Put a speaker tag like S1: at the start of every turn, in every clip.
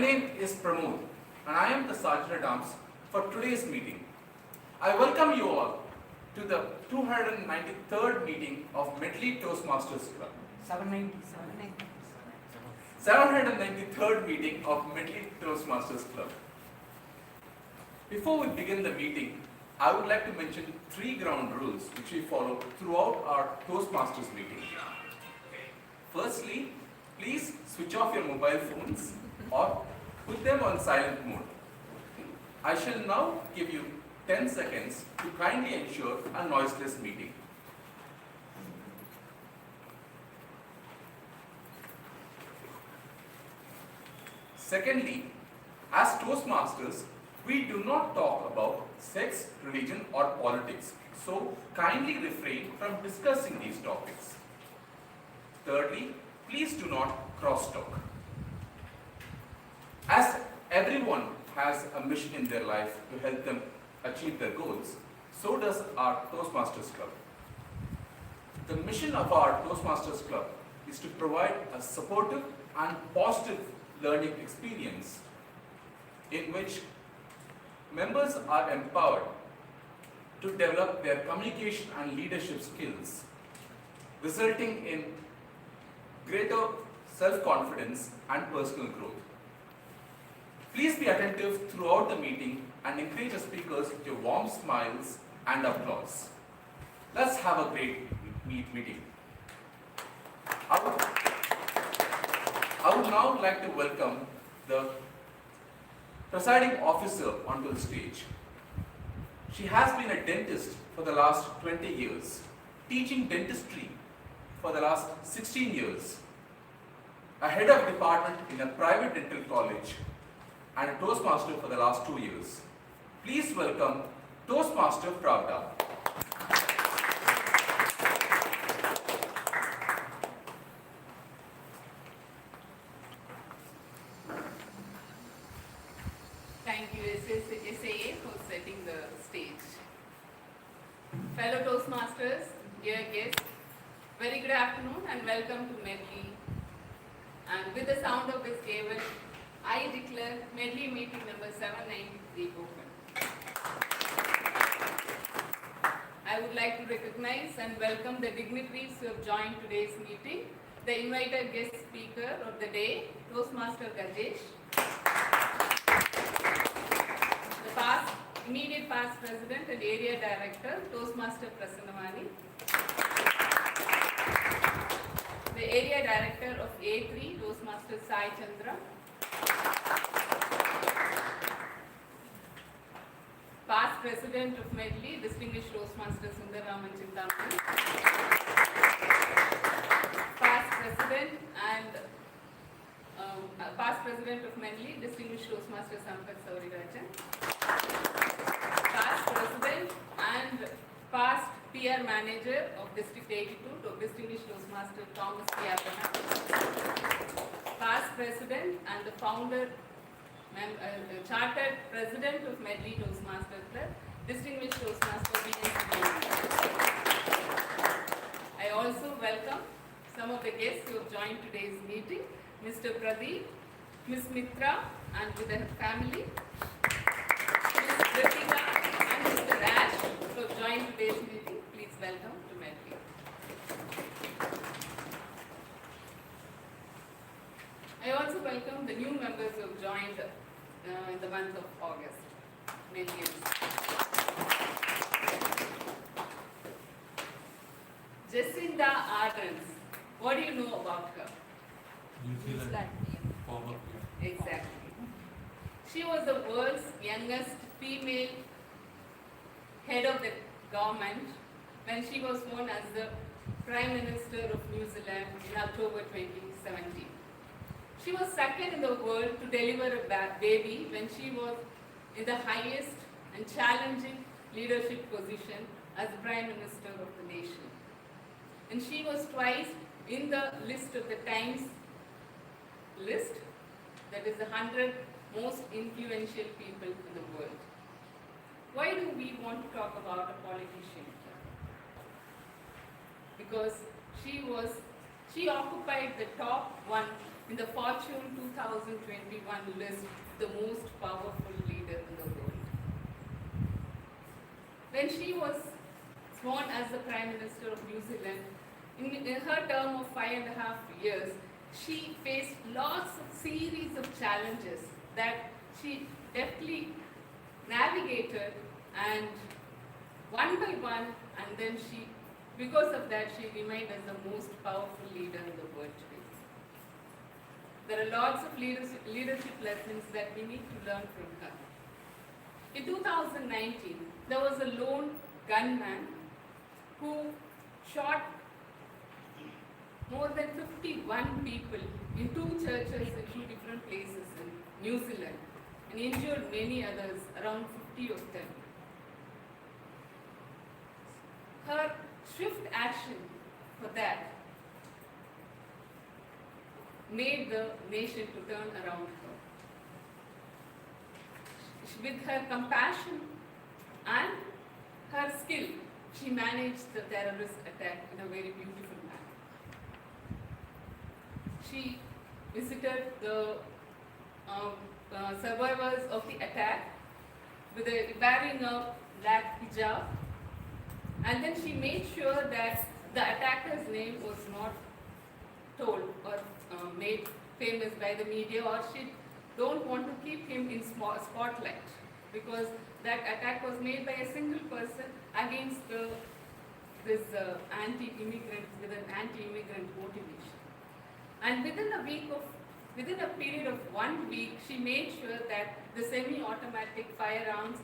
S1: name is Pramod and I am the Sergeant at Arms for today's meeting. I welcome you all to the 293rd meeting of Medley Toastmasters Club. 793rd meeting of Medley Toastmasters Club. Before we begin the meeting, I would like to mention 3 ground rules which we follow throughout our Toastmasters meeting. Firstly, please switch off your mobile phones or put them on silent mode. I shall now give you 10 seconds to kindly ensure a noiseless meeting. Secondly, as Toastmasters, we do not talk about sex, religion or politics, so kindly refrain from discussing these topics. Thirdly, please do not cross-talk. As everyone has a mission in their life to help them achieve their goals, so does our Toastmasters Club. The mission of our Toastmasters Club is to provide a supportive and positive learning experience in which members are empowered to develop their communication and leadership skills, resulting in greater self-confidence and personal growth. Please be attentive throughout the meeting and encourage the speakers with your warm smiles and applause. Let's have a great meeting. I would now like to welcome the presiding officer onto the stage. She has been a dentist for the last 20 years, teaching dentistry for the last 16 years, a head of department in a private dental college, and a Toastmaster for the last 2 years. Please welcome Toastmaster Pravda.
S2: Thank you, SAA, for setting the stage. Fellow Toastmasters, dear guests, very good afternoon and welcome to Medley. And with the sound of this gavel, I declare Medley meeting number 793 open. I would like to recognize and welcome the dignitaries who have joined today's meeting. The invited guest speaker of the day, Toastmaster Gajesh. The immediate past president and area director, Toastmaster Prasannavani. The area director of A3, Toastmaster Sai Chandra. Past president of Medley, distinguished Toastmaster Sundararaman Chintamani. Past president of Medley, distinguished Toastmaster Sampath Saurirajan. Past president and past PR manager of District 82, distinguished Toastmaster Thomas P. Abraham. Past president and the founder, chartered president of Medley Toastmasters Club, distinguished Toastmaster B. I also welcome some of the guests who have joined today's meeting, Mr. Pradeep, Ms. Mitra and with her family, Ms. Ritika and Mr. Rash who have joined today's meeting. Please welcome to Medley. I also welcome the new members who have joined in the month of August. Medley. Jacinda Ardern. What do you know about her?
S3: New Zealand former player.
S2: Exactly. She was the world's youngest female head of the government when she was sworn as the Prime Minister of New Zealand in October 2017. She was second in the world to deliver a baby when she was in the highest and challenging leadership position as Prime Minister of the nation. And she was twice in the list of the Times list, that is the 100 most influential people in the world. Why do we want to talk about a politician? Because she occupied the top 1 in the Fortune 2021 list the most powerful leader in the world. When she was sworn as the Prime Minister of New Zealand, in her term of 5.5 years, she faced lots of series of challenges that she deftly navigated, and one by one, and then because of that, she remained as the most powerful leader in the world today. There are lots of leadership lessons that we need to learn from her. In 2019, there was a lone gunman who shot more than 51 people in 2 churches in 2 different places in New Zealand and injured many others, around 50 of them. Her swift action for that made the nation to turn around her. With her compassion and her skill, she managed the terrorist attack in a very beautiful manner. She visited the survivors of the attack with wearing a black hijab, and then she made sure that the attacker's name was not told or made famous by the media, or she don't want to keep him in spotlight, because that attack was made by a single person against this anti-immigrant, with an anti-immigrant motivation. And within a period of 1 week, she made sure that the semi-automatic firearms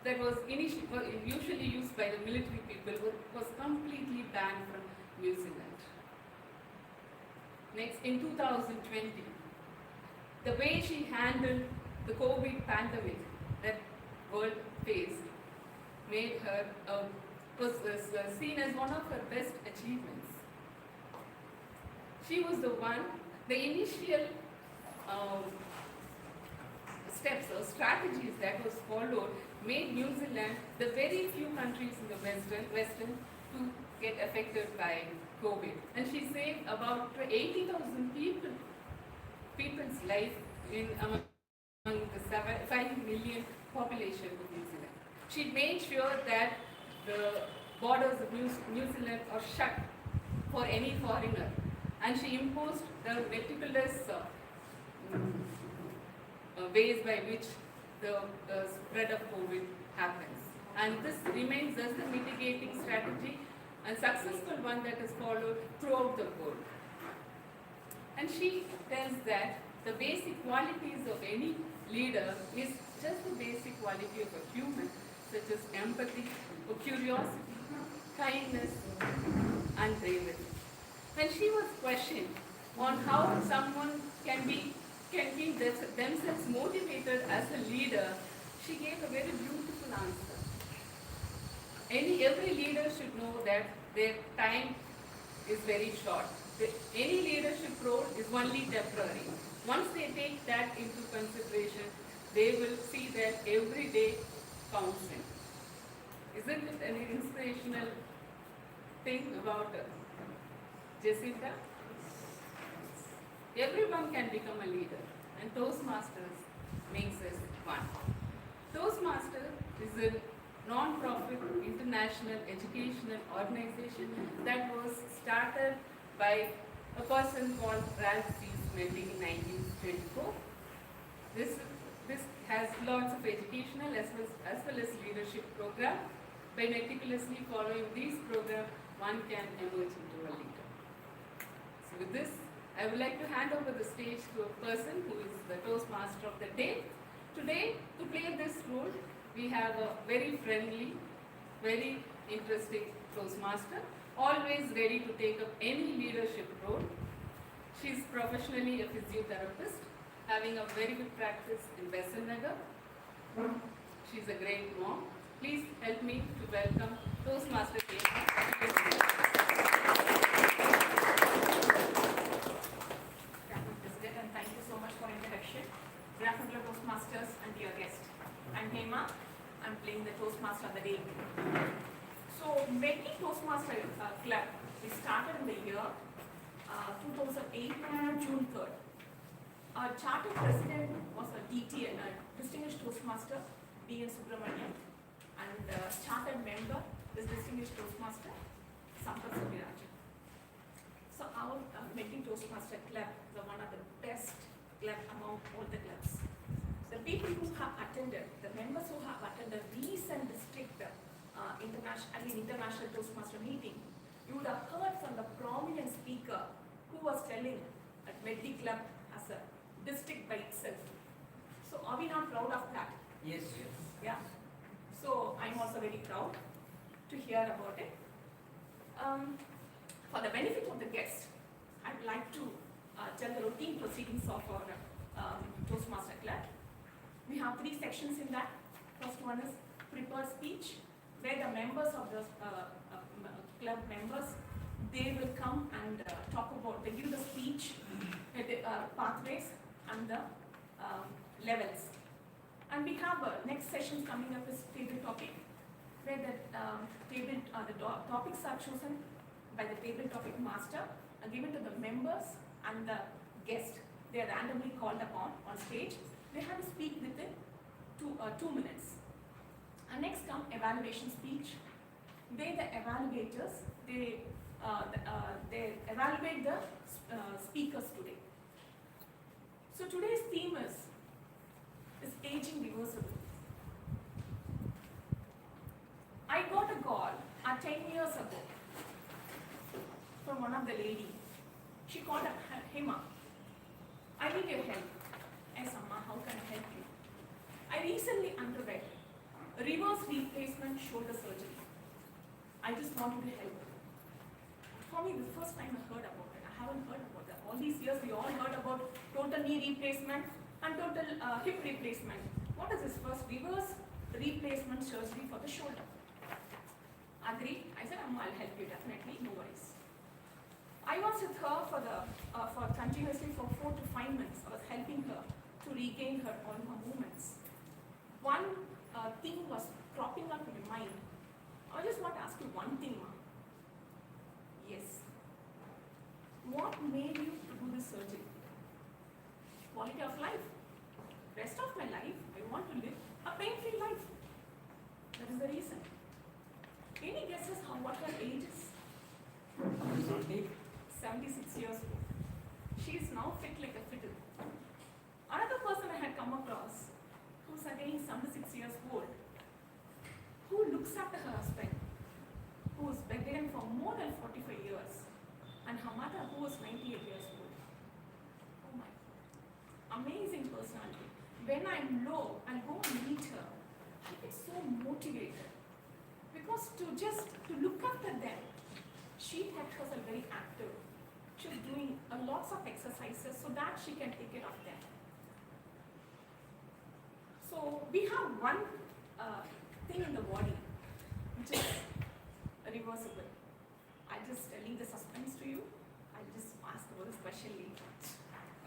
S2: that was usually used by the military people was completely banned from New Zealand. Next, in 2020, the way she handled the COVID pandemic that world faced made her was seen as one of her best achievements. She was the initial steps or strategies that was followed made New Zealand the very few countries in the Western to get affected by COVID. And she saved about 80,000 people's life among the 5 million population of New Zealand. She made sure that the borders of New Zealand are shut for any foreigner, and she imposed the meticulous ways by which the spread of COVID happens. And this remains as the mitigating strategy and successful one that is followed throughout the world. And she tells that the basic qualities of any leader is just the basic quality of a human, such as empathy, or curiosity, kindness, and bravery. When she was questioned on how someone can be themselves motivated as a leader, she gave a very beautiful answer. Every leader should know that their time is very short. Any leadership role is only temporary. Once they take that into consideration, they will see that every day counts in. Isn't it an inspirational thing about Jacinta? Everyone can become a leader, and Toastmasters makes us one. Toastmasters is a non-profit international educational organization that was started by a person called Ralph C. Medley in 1924. This has lots of educational as well as leadership program. By meticulously following these programs, one can emerge into a leader. So with this, I would like to hand over the stage to a person who is the Toastmaster of the day. Today, to play this role, we have a very friendly, very interesting Toastmaster, always ready to take up any leadership role. She's professionally a physiotherapist, having a very good practice in Besant Nagar. She's a great mom. Please help me to welcome Toastmaster Kate.
S4: And thank you so much for introduction. Good afternoon, Toastmasters and dear guest. I'm Hema. I'm playing the Toastmaster of the day. So, Medley Toastmaster Club, we started in the year 2008, June 3rd. Our charter president was a DT, Distinguished Toastmaster, D.N. Subramanian, and chartered member is Distinguished Toastmaster, Sampath Subirajan. So our Medley Toastmaster Club is one of the best club among all the clubs. The people who have attended, the members who have attended recent district international Toastmaster meeting, you would have heard from the prominent speaker who was telling that Medley Club as a district by itself. So are we not proud of that?
S5: Yes.
S4: Yeah. So I'm also very proud to hear about it. For the benefit of the guests, I'd like to tell the routine proceedings of our Toastmaster Club. We have 3 sections in that. First one is prepared speech, where the members of the club members, they will come and talk about, they give the speech, pathways and the levels. And we have next session coming up is table topic, where the topics are chosen by the table topic master and given to the members and the guest. They are randomly called upon on stage. They have to speak within 2 minutes. And next come evaluation speech. The evaluators, they evaluate the speakers today. So today's theme is aging reversible. I got a call 10 years ago from one of the lady. She called up, Hema, I need your help. I said, Amma, how can I help you? I recently underwent reverse replacement shoulder surgery. I just wanted to help. For me, the first time I heard about it. I haven't heard about that. All these years, we all heard about total knee replacement and total hip replacement. What is this first? Reverse replacement surgery for the shoulder. Agreed? I said, Amma, I'll help you definitely, no worries. I was with her for continuously for 4 to 5 minutes. I was helping her to regain all her movements. One thing was cropping up in my mind. I just want to ask you one thing, Ma. Yes. What made you to do this surgery? Quality of life. Rest of my life, I want to live a pain-free life. That is the reason. Any guesses what her age is? 76 years old. She is now fit like a fiddle. Another person I had come across, who's again 76 years old, who looks after her husband, who is bedridden for more than 45 years, and her mother, who is 98 years old. Oh my, amazing personality. When I'm low, I'll go and meet her. I get so motivated. Because to look after them, she kept herself very active. She's doing lots of exercises so that she can take care of them. So we have one thing in the body which is reversible. I just leave the suspense to you. I'll just ask about this question later.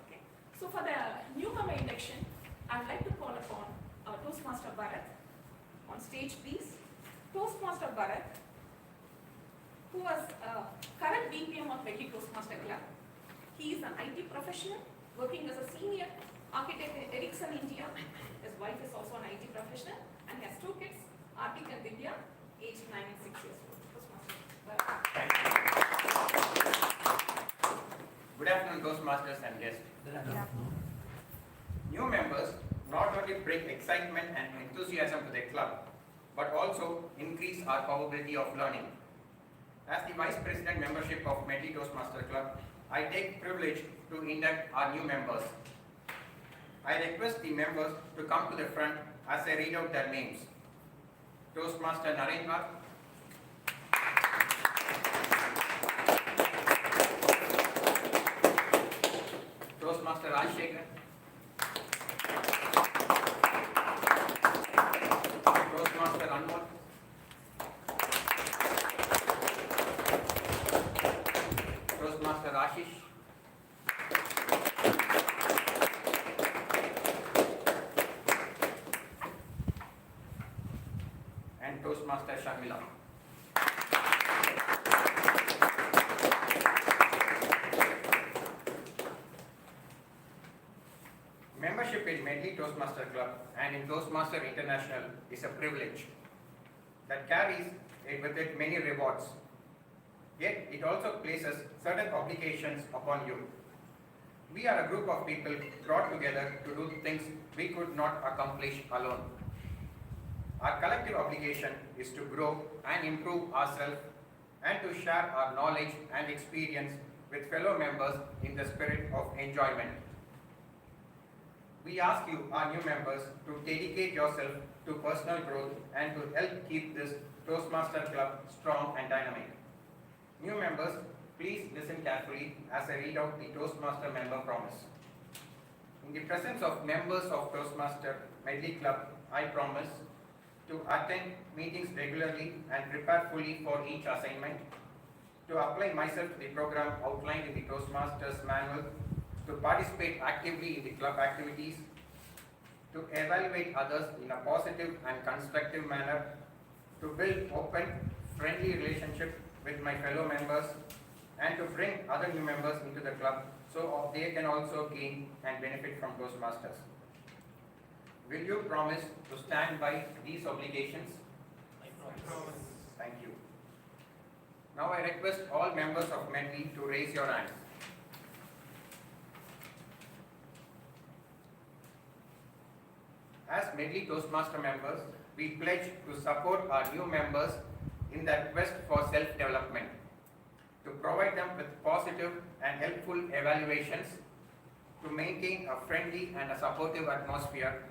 S4: Okay. So for the newcomer induction, I'd like to call upon Toastmaster Bharat on stage, please. Toastmaster Bharat, who was current BPM of Medley Toastmaster Club. He is an IT professional working as a senior architect in Ericsson, India. His wife is also an IT professional and he has 2 kids, Artik and Divya, aged 9 and 6 years old. Toastmaster Bharat.
S5: Thank you. Good afternoon, Toastmasters and guests. New members not only bring excitement and enthusiasm to the club, but also increase our probability of learning. As the Vice President membership of Medley Toastmaster Club, I take privilege to induct our new members. I request the members to come to the front as I read out their names. Toastmaster Narendra, Toastmaster Rajshekhar, Toastmaster Anmol, Toastmaster Ashish, and Toastmaster Shamila. Medley Toastmaster Club and in Toastmaster International is a privilege that carries with it many rewards. Yet it also places certain obligations upon you. We are a group of people brought together to do things we could not accomplish alone. Our collective obligation is to grow and improve ourselves and to share our knowledge and experience with fellow members in the spirit of enjoyment. We ask you, our new members, to dedicate yourself to personal growth and to help keep this Toastmaster Club strong and dynamic. New members, please listen carefully as I read out the Toastmaster member promise. In the presence of members of Toastmaster Medley Club, I promise to attend meetings regularly and prepare fully for each assignment, to apply myself to the program outlined in the Toastmasters manual, to participate actively in the club activities, to evaluate others in a positive and constructive manner, to build open, friendly relationship with my fellow members, and to bring other new members into the club so they can also gain and benefit from Toastmasters. Will you promise to stand by these obligations?
S3: I promise.
S5: Thank you. Now I request all members of Medley to raise your hands. As Medley Toastmaster members, we pledge to support our new members in their quest for self-development, to provide them with positive and helpful evaluations, to maintain a friendly and a supportive atmosphere,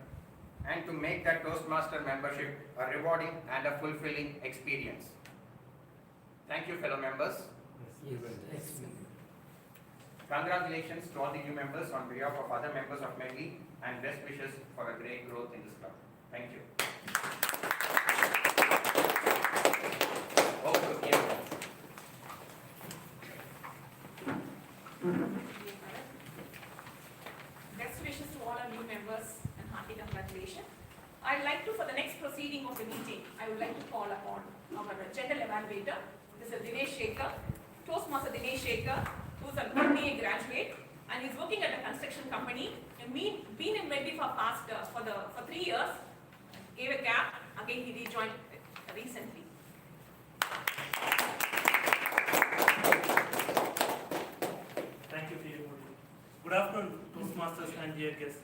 S5: and to make that Toastmaster membership a rewarding and a fulfilling experience. Thank you, fellow members. Congratulations to all the new members on behalf of other members of Medley, and best wishes for a great growth in this club. Thank you. Also, yes.
S4: Best wishes to all our new members and hearty congratulations. I'd like to, for the next proceeding of the meeting, I would like to call upon our general evaluator, Mr. Dinesh Shekhar, Toastmaster Dinesh Shekhar, who's an MBA graduate and he's working at a construction company and been in Medley for 3 years, gave a gap, again he rejoined recently.
S6: Thank you, P. Good afternoon, Toastmasters and dear guests.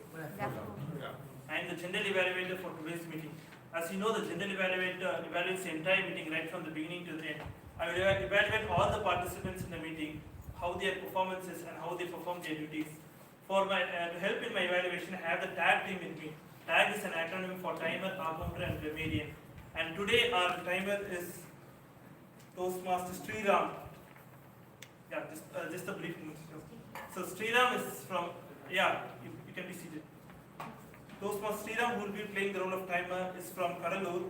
S6: I am the general evaluator for today's meeting. As you know, the general evaluator evaluates the entire meeting right from the beginning to the end. I will evaluate all the participants in the meeting, how their performance is and how they perform their duties. For my to help in my evaluation, I have the TAG team with me. TAG is an acronym for Timer, Accounter and Grammarian. And today our timer is Toastmaster Sriram. Yeah, just a brief introduction. So Sriram is from, you can be seated. Toastmaster Sriram, who will be playing the role of timer, is from Kadalur.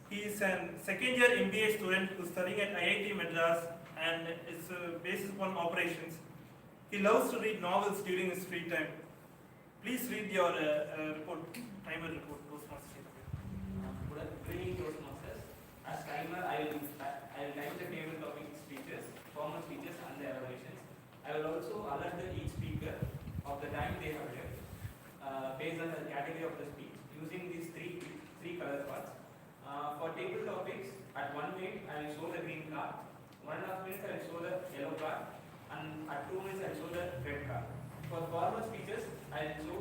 S6: He is a second-year MBA student who is studying at IIT Madras and is based upon operations. He loves to read novels during his free time. Please read your report, timer report, Toastmaster Sriram.
S7: Good evening, Toastmasters. As timer, I will time the table topic speeches, formal speeches, and the evaluations. I will also alert each speaker of the time they have left based on the category of the speech using these three color cards. For table topics, at 1 minute I will show the green card, 1.5 minutes I will show the yellow card, and at 2 minutes I will show the red card. For formal speeches, I will show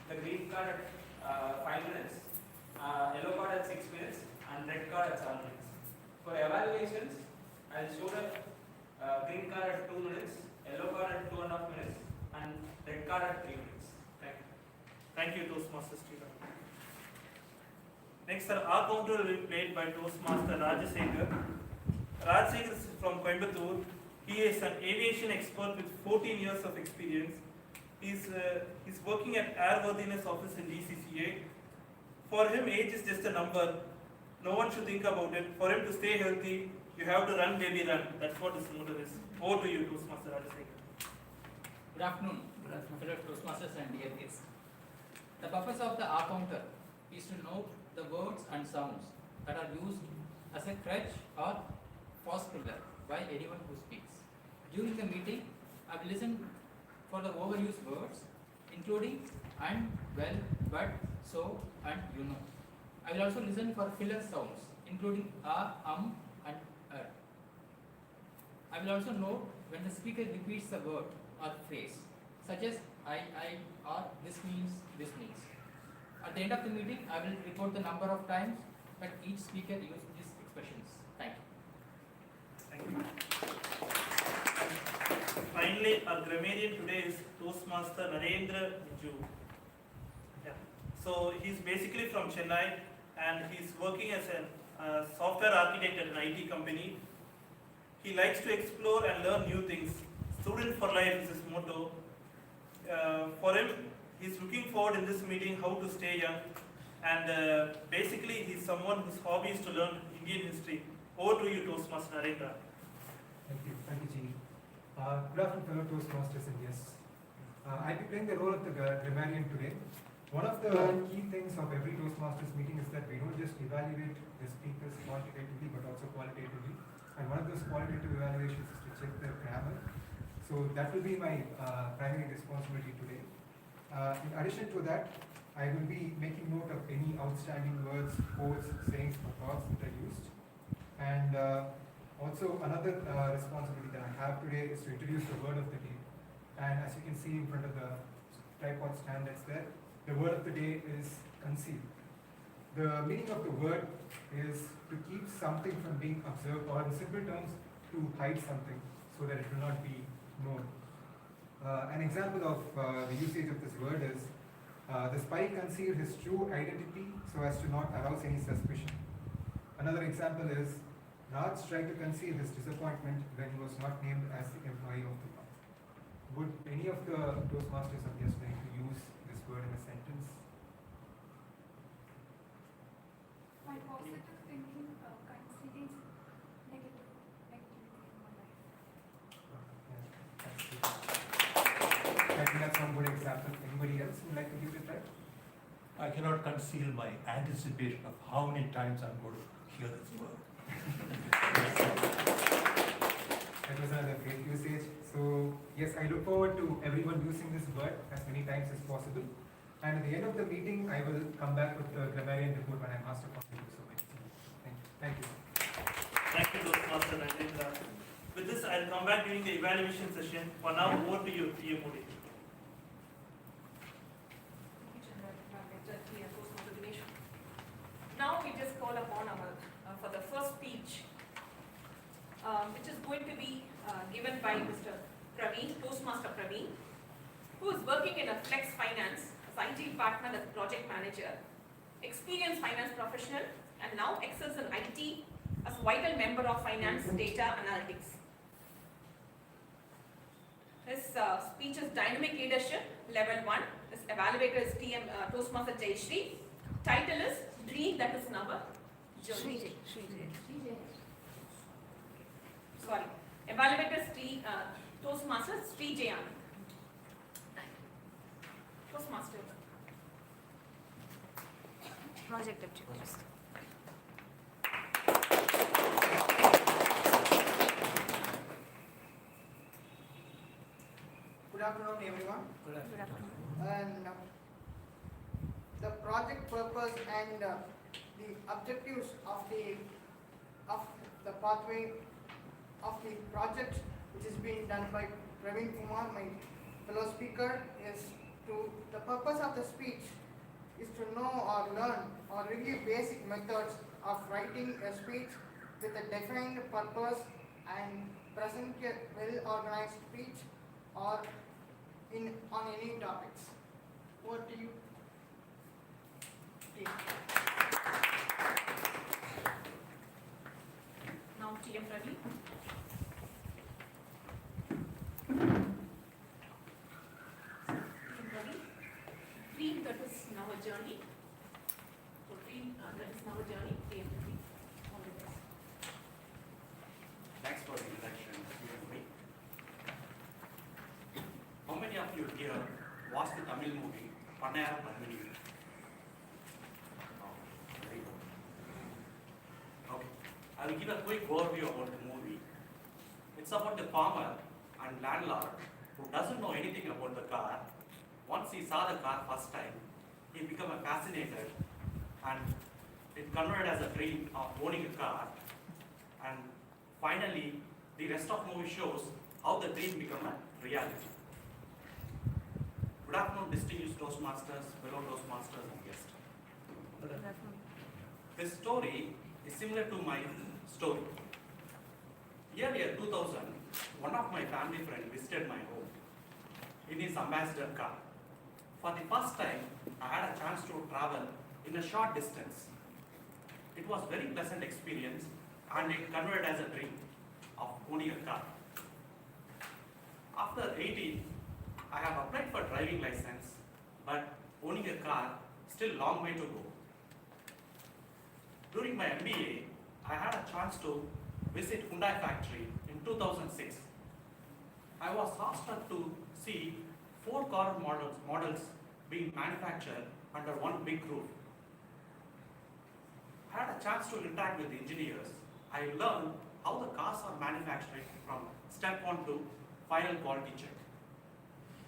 S7: the green card at 5 minutes, yellow card at 6 minutes, and red card at 7 minutes. For evaluations, I will show the green card at 2 minutes, yellow card at 2.5 minutes, and red card at 3 minutes. Thank you.
S6: Thank you, Toastmaster Sriram. Next, our counter will be played by Toastmaster Rajasekhar. Rajasekhar is from Coimbatore. He is an aviation expert with 14 years of experience. He's working at Airworthiness Office in DCCA. For him, age is just a number. No one should think about it. For him to stay healthy, you have to run, baby, run. That's what his motto is. Over to you, Toastmaster Rajasekhar.
S8: Good afternoon, fellow Toastmasters and dear kids. The purpose of the R counter is to note the words and sounds that are used as a crutch or pause filler by anyone who speaks. During the meeting, I will listen for the overused words, including and well, but, so, and you know. I will also listen for filler sounds, including and er. I will also note when the speaker repeats the word or phrase, such as I, or this means. At the end of the meeting, I will report the number of times that each speaker used these expressions. Thank you.
S6: Thank you. Finally, our grammarian today is Toastmaster Narendra Niju. Yeah. So he's basically from Chennai and he's working as a software architect at an IT company. He likes to explore and learn new things. Student for life is his motto. For him, he's looking forward in this meeting how to stay young, and basically he's someone whose hobby is to learn Indian history. Over to you, Toastmaster Narendra.
S3: Thank you, Jeannie. Good afternoon, fellow Toastmasters and guests. I'll be playing the role of the grammarian today. One of the key things of every Toastmasters meeting is that we don't just evaluate the speakers quantitatively but also qualitatively. And one of those qualitative evaluations is to check their grammar. So that will be my primary responsibility today. In addition to that, I will be making note of any outstanding words, quotes, sayings, or thoughts that are used. And also another responsibility that I have today is to introduce the word of the day. And as you can see in front of the tripod stand that's there, the word of the day is conceal. The meaning of the word is to keep something from being observed, or in simple terms, to hide something so that it will not be known. An example of the usage of this word is the spy concealed his true identity so as to not arouse any suspicion. Another example is Raj tried to conceal his disappointment when he was not named as the employee of the month. Would any of the Toastmasters or guests like to use this word in a sentence?
S9: My positive thinking concealing negative activity in my life.
S3: I think that's one good example. Anybody else would like to give it a try?
S10: I cannot conceal my anticipation of how many times I'm going to hear this word.
S3: That was another great usage. So yes, I look forward to everyone using this word as many times as possible. And at the end of the meeting, I will come back with the grammarian report when I'm asked upon to do so. Thank you.
S6: Thank you, Toastmaster Narendra. With this, I'll come back during the evaluation session. For now, over to you, T.A. Modi.
S4: Now we just call upon our for the first speech, which is going to be given by Mr. Praveen, Toastmaster Praveen, who is working in a Flex Finance as IT department as project manager, experienced finance professional, and now excels in IT as vital member of finance data analytics. His speech is dynamic leadership, level 1. His evaluator is Toastmaster Jayashree. Title is Dream That Is Never Journey. Sorry. Evaluator is Toastmaster Sri Jayan. Toastmaster.
S9: Project objectives.
S11: Good afternoon, everyone.
S9: Good afternoon.
S11: And the project purpose and the objectives of the pathway of the project, which is being done by Praveen Kumar, my fellow speaker, is the purpose of the speech is to know or learn or review basic methods of writing a speech with a defined purpose and present a well-organized speech or on any topics. What do you think?
S4: Now T.M. Ravi. Dream that is now a journey. So dream that is now a journey. T.M. Ravi. All the best.
S12: Thanks for the introduction, Sri. How many of you here watched the Tamil movie Pannayar Padmini? Very good. Okay, I will give a quick overview about the movie. It's about the farmer and landlord who doesn't know anything about the car. Once he saw the car first time, he became fascinated, and it converted as a dream of owning a car. And finally, the rest of movie shows how the dream became a reality. Good afternoon, distinguished Toastmasters, fellow Toastmasters, and guests. This story is similar to my story. Year 2000, one of my family friends visited my home in his ambassador car. For the first time, I had a chance to travel in a short distance. It was a very pleasant experience, and it converted as a dream of owning a car. After 18, I have applied for driving license, but owning a car, still long way to go. During my MBA, I had a chance to visit Hyundai factory in 2006. I was asked to see 4 car models being manufactured under one big roof. I had a chance to interact with the engineers. I learned how the cars are manufactured from step 1 to final quality check.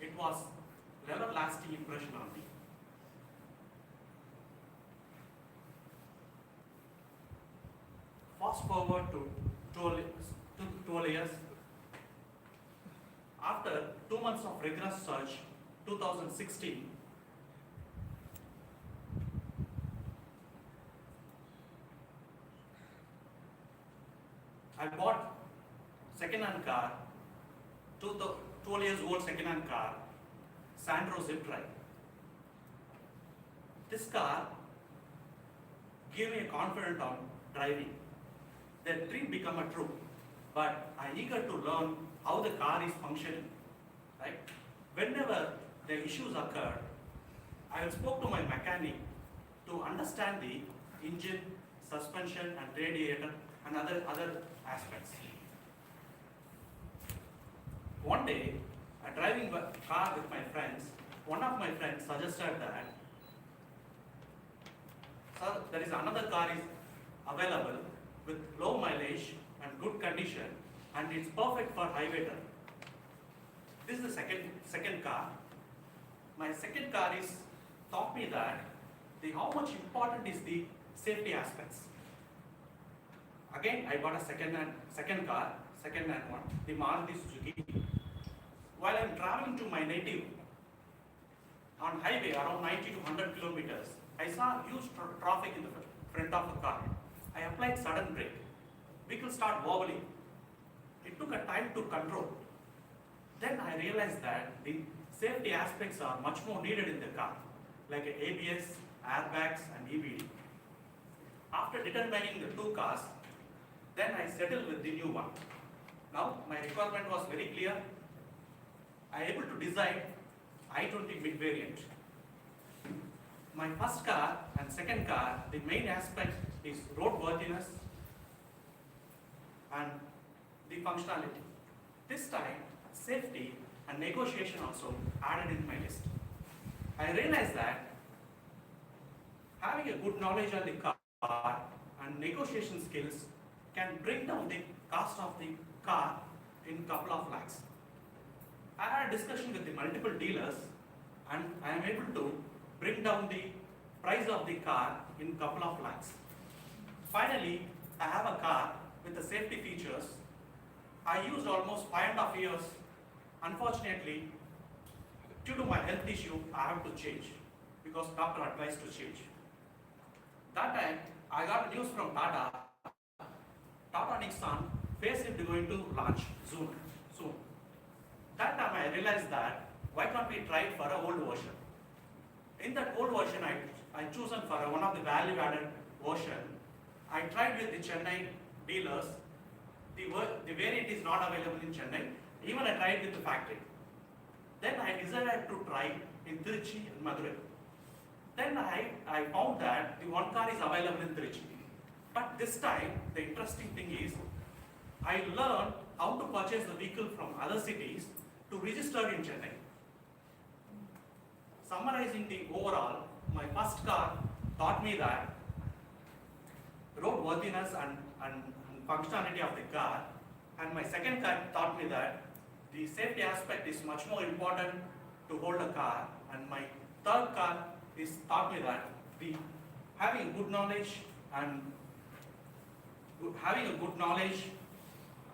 S12: It was an everlasting impression on me. Fast forward to 12 years. After 2 months of rigorous search, 2016, I bought second-hand car, 12 years old second-hand car, Sandro Zip Drive. This car gave me a confidence on driving. The dream became a true, but I'm eager to learn how the car is functioning, right? Whenever the issues occurred, I spoke to my mechanic to understand the engine, suspension, and radiator, and other aspects. One day, driving a car with my friends, one of my friends suggested that, sir, there is another car is available with low mileage and good condition, and it's perfect for highway driving. This is the second car. My second car is taught me that how much important is the safety aspects. Again, I bought a second hand one, the Maruti Suzuki. While I'm traveling to my native on highway around 90 to 100 kilometers, I saw huge traffic in the front of the car. I applied sudden brake. Vehicle started wobbling. It took a time to control. Then I realized that the safety aspects are much more needed in the car, like ABS, airbags, and EBD. After determining the 2 cars, then I settled with the new one. Now my requirement was very clear. I able to design i20 mid variant. My first car and second car, the main aspect is roadworthiness and the functionality. This time, safety and negotiation also added in my list. I realized that having a good knowledge on the car and negotiation skills can bring down the cost of the car in couple of lakhs. I had a discussion with the multiple dealers, and I am able to bring down the price of the car in couple of lakhs. Finally, I have a car with the safety features. I used almost 5.5 years. Unfortunately, due to my health issue, I have to change because doctor advised to change. That time, I got news from Tata Nixon facelift going to launch soon. That time I realized that why can't we try it for an old version? In that old version, I chosen for one of the value-added version. I tried with the Chennai dealers. The variant is not available in Chennai. Even I tried with the factory. Then I decided to try in Trichy and Madurai. Then I found that the one car is available in Trichy. But this time, the interesting thing is, I learned how to purchase the vehicle from other cities to register in Chennai. Summarizing the overall, my first car taught me that roadworthiness and functionality of the car, and my second car taught me that the safety aspect is much more important to hold a car, and my third car is taught me that the having good knowledge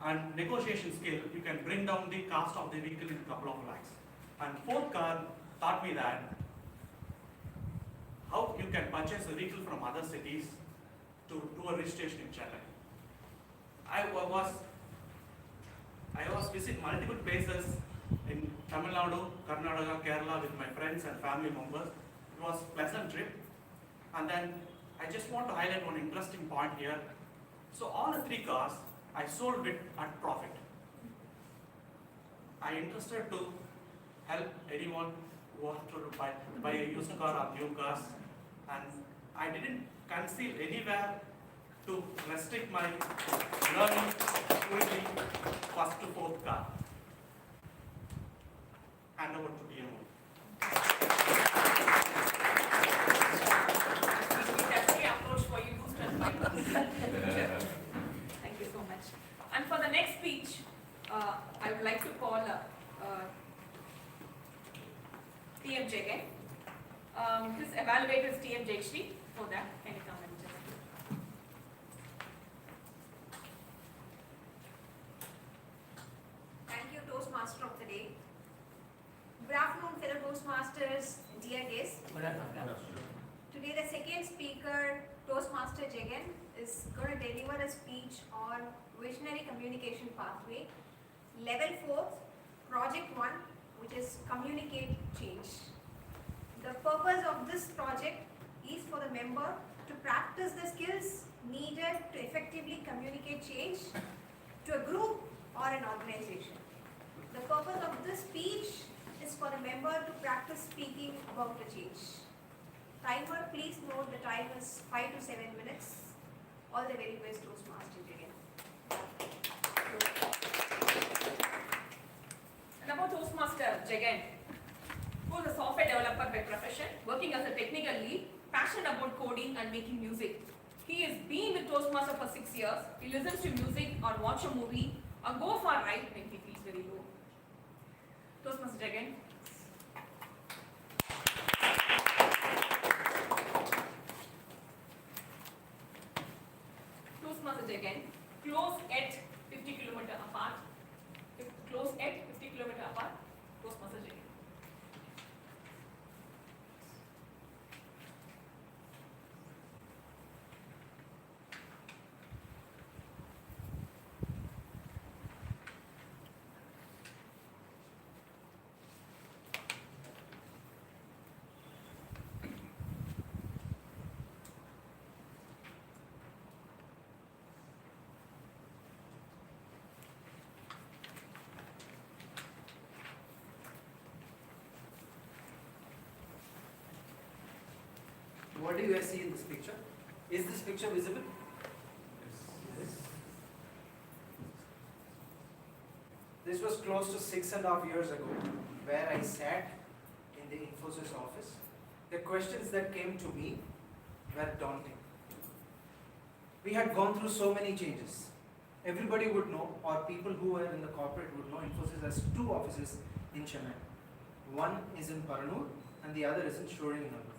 S12: and negotiation skill, you can bring down the cost of the vehicle in a couple of lakhs. And fourth car taught me that how you can purchase a vehicle from other cities to do a registration in Chennai. I was visit multiple places in Tamil Nadu, Karnataka, Kerala with my friends and family members. It was a pleasant trip. And then I just want to highlight one interesting point here. So all the 3 cars, I sold it at profit. I interested to help anyone who wants to buy a used car or new cars, and I didn't conceal anywhere to restrict my learning to the first to fourth car. Hand over to DMO.
S4: That's the approach for you, used and buyers. Thank you so much. And for the next speech, I would like to call TM Jagan. His evaluator is TM Jayashri. For that, can you come and just...
S9: Thank you, Toastmaster of the day. Good afternoon, fellow Toastmasters, dear guests. Today, the second speaker, Toastmaster Jagan, is going to deliver a speech on Visionary Communication Pathway, Level 4, Project 1, which is Communicate Change. The purpose of this project is for the member to practice the skills needed to effectively communicate change to a group or an organization. The purpose of this speech is for the member to practice speaking about the change. Timer, please note the time is 5 to 7 minutes. All the very best, Toastmasters again.
S4: And about Toastmaster Jagan, who is a software developer by profession, working as a technical lead, passionate about coding and making music. He has been with Toastmaster for 6 years. He listens to music or watch a movie or go for a ride when he feels very low. Toastmaster Jagan. Toastmaster Jagan, close at 50 kilometers apart. Close at 50 kilometers apart. Toastmaster Jagan.
S13: What do you guys see in this picture? Is this picture visible? Yes. This was close to 6.5 years ago, where I sat in the Infosys office. The questions that came to me were daunting. We had gone through so many changes. Everybody would know, or people who were in the corporate would know, Infosys has 2 offices in Chennai. One is in Paranur and the other is in Shoringanallur.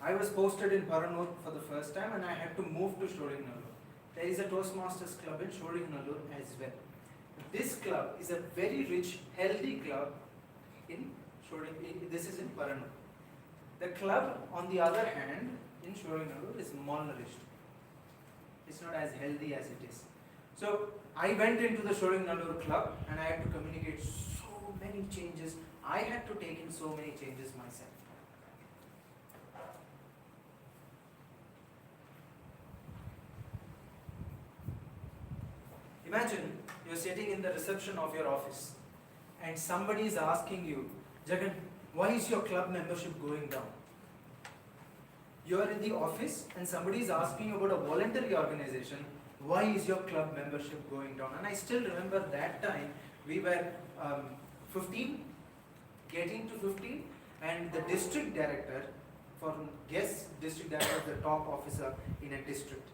S13: I was posted in Paranur for the first time and I had to move to Shoringanallur. There is a Toastmasters club in Shoringanallur as well. This club is a very rich, healthy club in Shoringanallur. This is in Paranur. The club, on the other hand, in Shoringanallur is malnourished. It's not as healthy as it is. So I went into the Shoringanallur club and I had to communicate so many changes. I had to take in so many changes myself. Imagine you're sitting in the reception of your office and somebody is asking you, Jagan, why is your club membership going down? You're in the office and somebody is asking you about a voluntary organization, why is your club membership going down? And I still remember that time we were 15, getting to 15, and the district director, district director is the top officer in a district,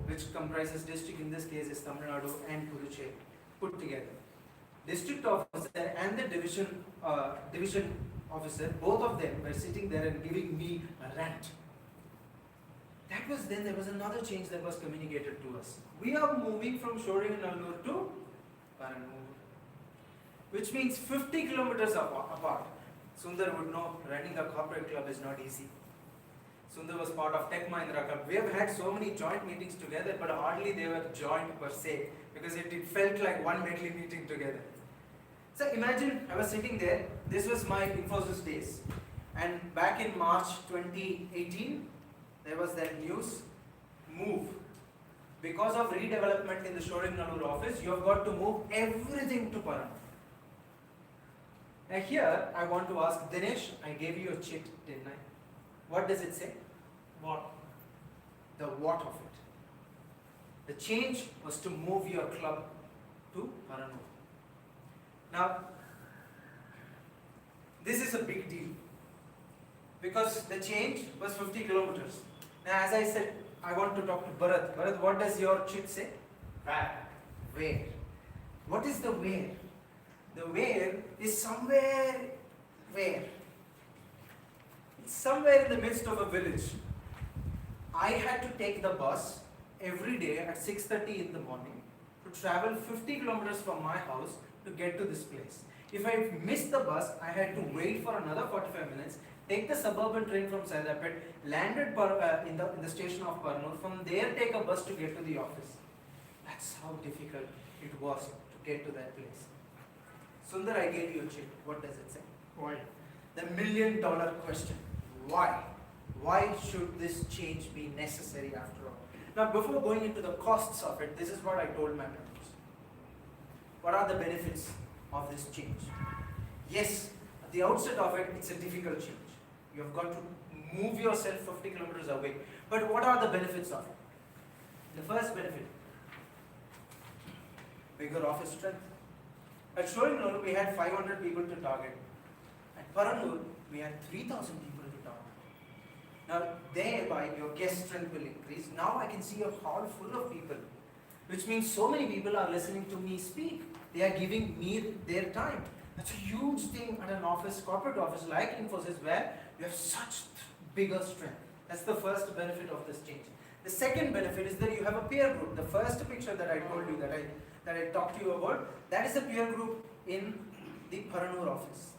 S13: which comprises district, in this case is Tamil Nadu and Puducherry put together. District officer and the division officer, both of them were sitting there and giving me a rant. That was then, there was another change that was communicated to us. We are moving from Shoringanallur to Paranur, which means 50 kilometers apart. Sundar would know running a corporate club is not easy. Sundar was part of Tech Mahindra Club. We have had so many joint meetings together, but hardly they were joint per se, because it felt like one Medley meeting together. So imagine I was sitting there, this was my Infosys days, and back in March 2018, there was that news, move. Because of redevelopment in the Shoringanallur office, you have got to move everything to Paranur. Now here, I want to ask Dinesh, I gave you a chit, didn't I? What does it say?
S6: What?
S13: The what of it. The change was to move your club to Paranur. Now, this is a big deal because the change was 50 kilometers. Now, as I said, I want to talk to Bharat. Bharat, what does your chit say? Where? What is the where? The where is somewhere where? It's somewhere in the midst of a village. I had to take the bus every day at 6:30 in the morning to travel 50 kilometers from my house to get to this place. If I missed the bus, I had to wait for another 45 minutes, take the suburban train from Saidapet, landed in the station of Paranur, from there take a bus to get to the office. That's how difficult it was to get to that place. Sundar, I gave you a chip. What does it say?
S6: Why?
S13: The $1 million question. Why? Why should this change be necessary after all? Now, before going into the costs of it, this is what I told my members. What are the benefits of this change? Yes, at the outset of it, it's a difficult change. You have got to move yourself 50 kilometers away. But what are the benefits of it? The first benefit, bigger office strength. At Shoringanallur, we had 500 people to target. At Paranur, we had 3,000 people to target. Now, thereby your guest strength will increase. Now I can see a hall full of people, which means so many people are listening to me speak. They are giving me their time. That's a huge thing at an office, corporate office like Infosys, where you have such bigger strength. That's the first benefit of this change. The second benefit is that you have a peer group. The first picture that I told you, that I talked to you about, that is a peer group in the Paranur office.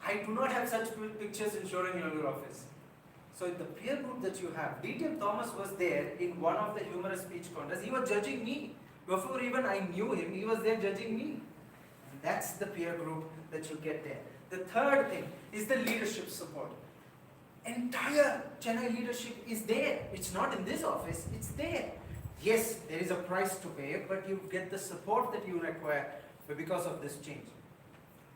S13: I do not have such pictures in Shoringanallur office. So the peer group that you have, D.T.M. Thomas was there in one of the humorous speech contests. He was judging me. Before even I knew him, he was there judging me. And that's the peer group that you get there. The third thing is the leadership support. Entire Chennai leadership is there. It's not in this office, it's there. Yes, there is a price to pay, but you get the support that you require because of this change.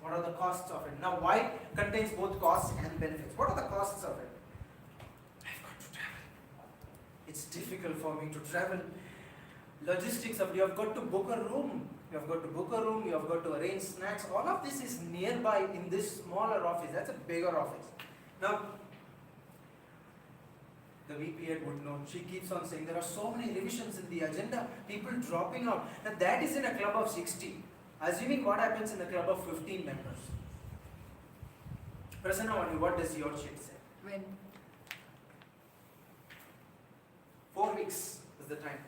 S13: What are the costs of it? Now, why contains both costs and benefits? What are the costs of it? I've got to travel. It's difficult for me to travel. Logistics of you have got to book a room. You have got to book a room, you have got to arrange snacks. All of this is nearby in this smaller office. That's a bigger office. Now, the VP head would know. She keeps on saying there are so many revisions in the agenda, people dropping out. And that is in a club of 60. Assuming what happens in a club of 15 members. Prasanna, what does your sheet say?
S9: When?
S13: 4 weeks is the time.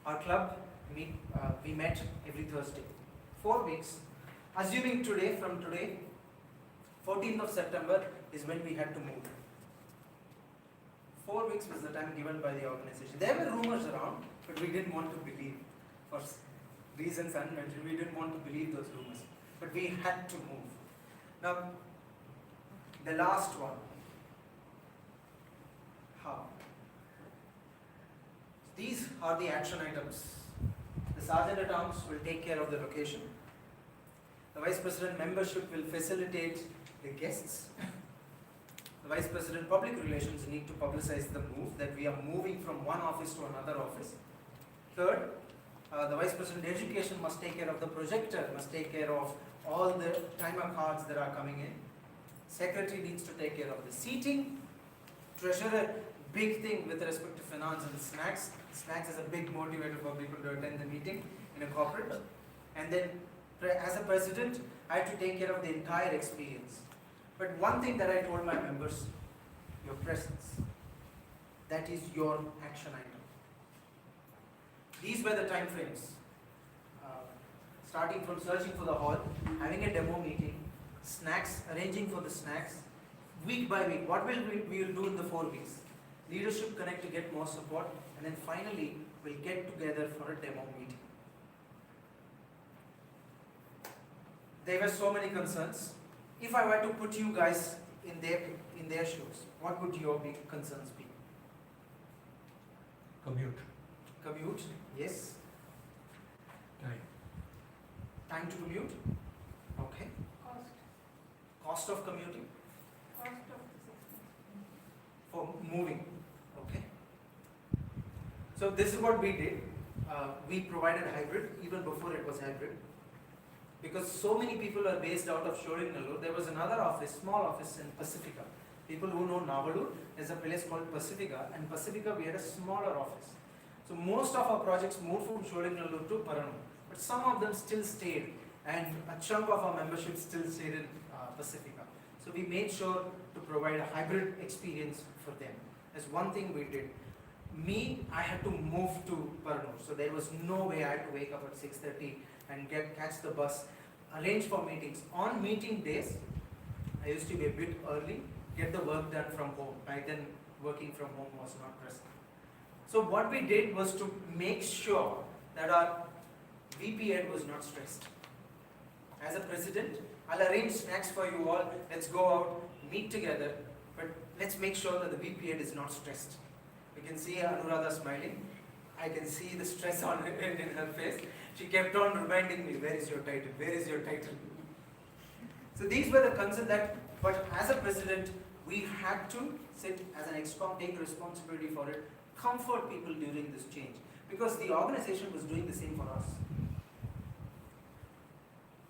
S13: Our club, we met every Thursday. 4 weeks. Assuming today, from today, 14th of September is when we had to move. 4 weeks was the time given by the organization. There were rumors around, but we didn't want to believe. For reasons unmentioned, we didn't want to believe those rumors. But we had to move. Now, the last one. How? These are the action items. The Sergeant at Arms will take care of the location. The Vice President membership will facilitate the guests. The Vice President Public Relations need to publicize the move, that we are moving from one office to another office. Third, the Vice President Education must take care of the projector, must take care of all the timer cards that are coming in. Secretary needs to take care of the seating. Treasurer, big thing with respect to finance and snacks. Snacks is a big motivator for people to attend the meeting in a corporate. And then As a president, I had to take care of the entire experience. But one thing that I told my members, your presence, that is your action item. These were the time frames. Starting from searching for the hall, having a demo meeting, snacks, arranging for the snacks, week by week, what will we will do in the 4 weeks? Leadership connect to get more support, and then finally we'll get together for a demo meeting. There were so many concerns. If I were to put you guys in their shoes, what would your big concerns be?
S10: Commute,
S13: Commute, yes.
S10: time.
S13: Time to commute, okay. Cost of commuting, for moving, okay. So this is what we did. We provided hybrid even before it was hybrid. Because so many people are based out of Shoringalur, there was another office, small office in Pacifica. People who know Navalur, there's a place called Pacifica, and Pacifica we had a smaller office. So most of our projects moved from Shoringalur to Paranur, but some of them still stayed, and a chunk of our membership still stayed in Pacifica. So we made sure to provide a hybrid experience for them. That's one thing we did. Me, I had to move to Paranur, so there was no way I had to wake up at 6:30 and catch the bus, arrange for meetings. On meeting days, I used to be a bit early, get the work done from home. Back then, working from home was not present. So what we did was to make sure that our VP head was not stressed. As a president, I'll arrange snacks for you all. Let's go out, meet together, but let's make sure that the VP head is not stressed. We can see Anuradha smiling. I can see the stress on in her face. She kept on reminding me, where is your title? Where is your title? So these were the concerns that, but as a president, we had to sit as an ExCom, take responsibility for it, comfort people during this change. Because the organization was doing the same for us.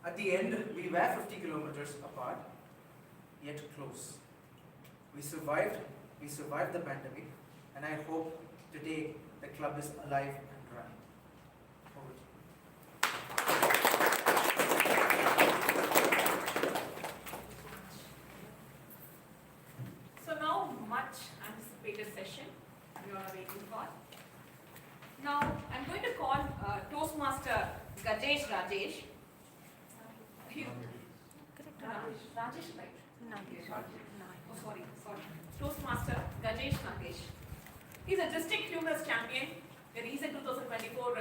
S13: At the end, we were 50 kilometers apart, yet close. We survived the pandemic, and I hope today the club is alive and running. Over to you.
S4: So now, much anticipated session we are waiting for. Now, I'm going to call Toastmaster Gajesh Rajesh. Rajesh, right? Oh, sorry. Toastmaster Gajesh Nagesh. He's a district humorous champion. The recent 2024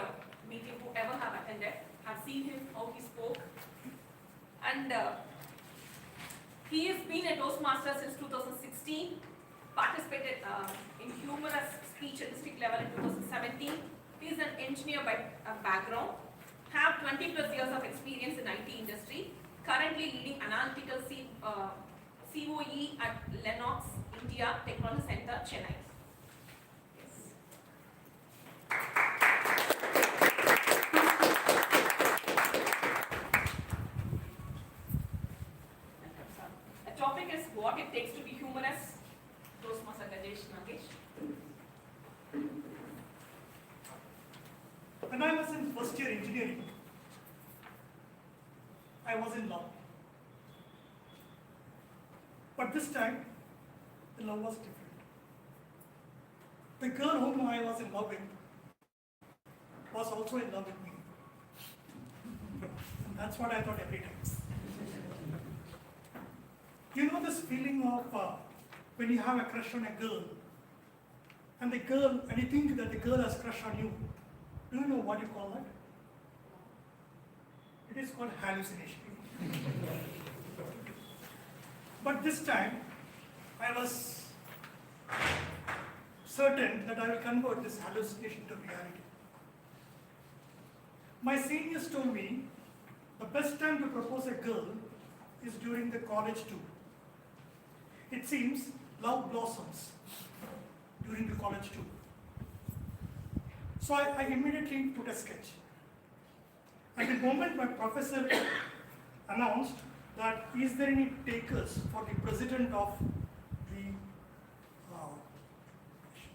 S4: meeting, whoever have attended, have seen him, how he spoke. And he has been a Toastmaster since 2016, participated in humorous speech at district level in 2017. He is an engineer by background, have 20 plus years of experience in IT industry, currently leading analytical COE at Lennox India Technology Center, Chennai. The topic is what it takes to be humorous. Toastmaster Gajesh Nagesh.
S14: When I was in first year engineering, I was in love. But this time, the love was different. The girl whom I was in love with was also in love with me. And that's what I thought every time. You know this feeling of when you have a crush on a girl, and you think that the girl has crush on you. Do you know what you call that? It is called hallucination. But this time, I was certain that I will convert this hallucination to reality. My seniors told me the best time to propose a girl is during the college tour. It seems love blossoms during the college tour. So I immediately put a sketch. At the moment my professor announced that is there any takers for the president of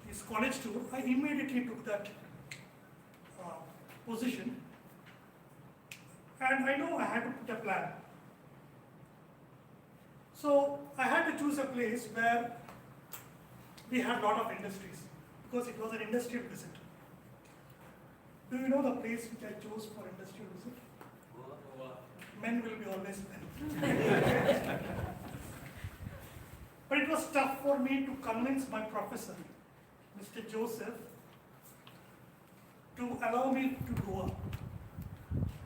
S14: this college tour, I immediately took that position. And I know I had to put a plan. So I had to choose a place where we had a lot of industries because it was an industrial visit. Do you know the place which I chose for industrial visit? Men will be always men. But it was tough for me to convince my professor, Mr. Joseph, to allow me to Goa.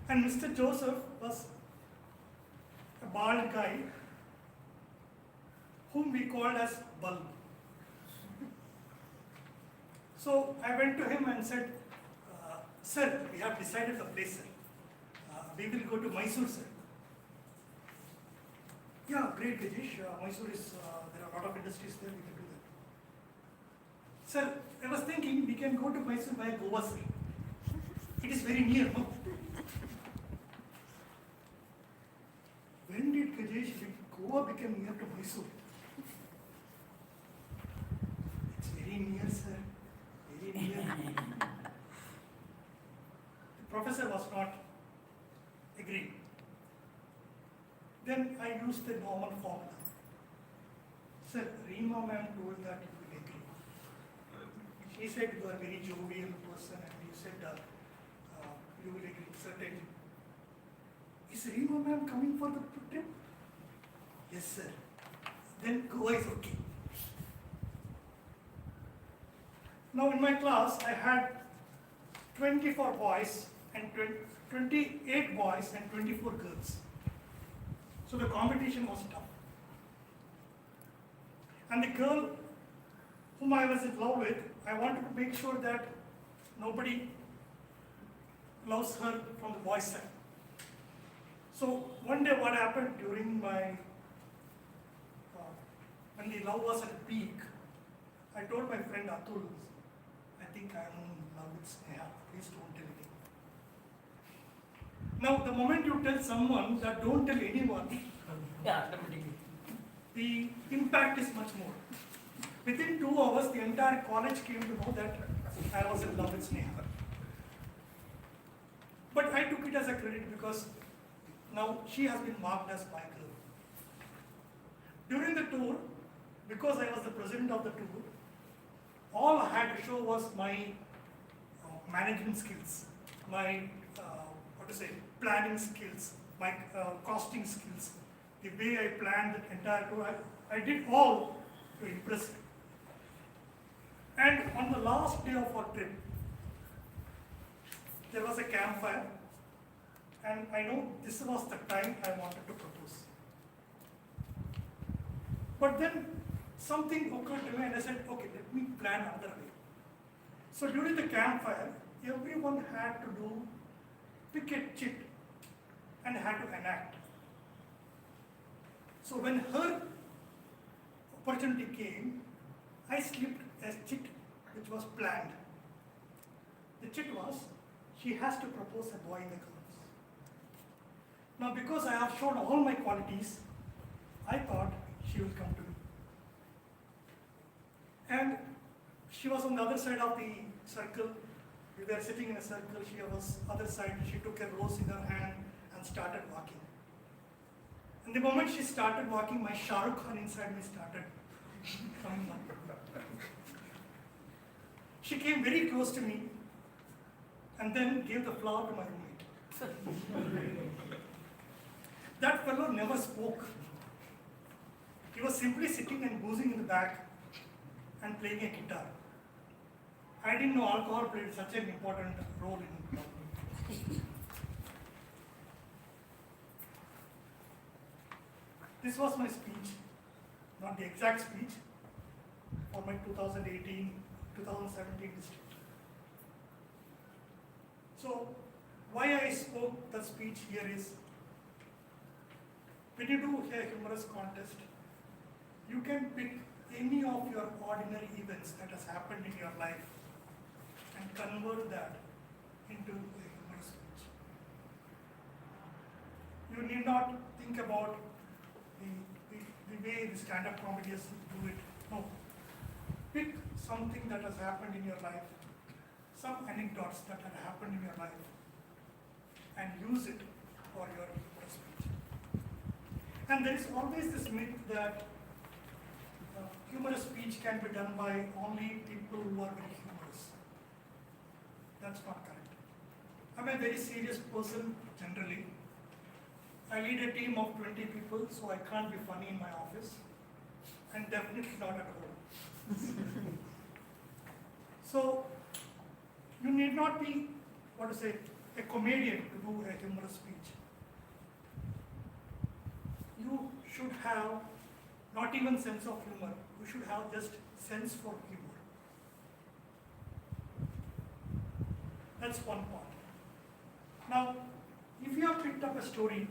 S14: And Mr. Joseph was a bald guy whom we called as Bulb. So I went to him and said, sir, we have decided the place, sir. We will go to Mysore, sir. Yeah, great, Gajesh. Mysore is, there are a lot of industries there, we can do that. Sir, I was thinking we can go to Mysore via Goa, sir. It is very near, no? When did Gajesh, Goa become near to Mysore? It's very near, sir. Very near. The professor was not agreeing. Then I used the normal formula. Sir, Reema ma'am told that you will agree. She said you are a very jovial person and you said you will agree, certainly. Is Reema ma'am coming for the trip? Yes, sir. Then Goa is okay. Now in my class, I had 24 boys and 28 boys and 24 girls. So the competition was tough. And the girl whom I was in love with, I wanted to make sure that nobody loves her from the boys' side. So one day what happened during my, when the love was at peak, I told my friend Atul, I think I am in love with Sneha, please don't tell anyone. Now the moment you tell someone that don't tell anyone, the impact is much more. Within 2 hours, the entire college came to know that I was in love with Sneha. But I took it as a credit because now she has been marked as my girl. During the tour, because I was the president of the tour, all I had to show was my management skills, my planning skills, my costing skills, the way I planned the entire tour. I did all to impress her. And on the last day of our trip, there was a campfire, and I know this was the time I wanted to propose. But then something occurred to me and I said, okay, let me plan another way. So during the campfire, everyone had to pick a chit and had to enact. So when her opportunity came, I slipped a chit which was planned. The chit was, she has to propose a boy in the girls. Now because I have shown all my qualities, I thought she will come to me. And she was on the other side of the circle. We were sitting in a circle, she was other side, she took a rose in her hand and started walking. And the moment she started walking, my Shah Rukh Khan inside me started coming up. She came very close to me and then gave the flower to my roommate. That fellow never spoke. He was simply sitting and boozing in the back and playing a guitar. I didn't know alcohol played such an important role in it. This was my speech, not the exact speech, for my 2018-2017 district. So, why I spoke the speech here is, when you do a humorous contest, you can pick any of your ordinary events that has happened in your life and convert that into a humorous speech. You need not think about the way the stand-up comedians do it. No. Pick something that has happened in your life, some anecdotes that have happened in your life, and use it for your humorous speech. And there is always this myth that humorous speech can be done by only people who are very humorous. That's not correct. I'm a very serious person generally. I lead a team of 20 people, so I can't be funny in my office, and definitely not at home. So, you need not be, a comedian to do a humorous speech. You should have not even sense of humor, you should have just sense for humor. That's one part. Now, if you have picked up a story,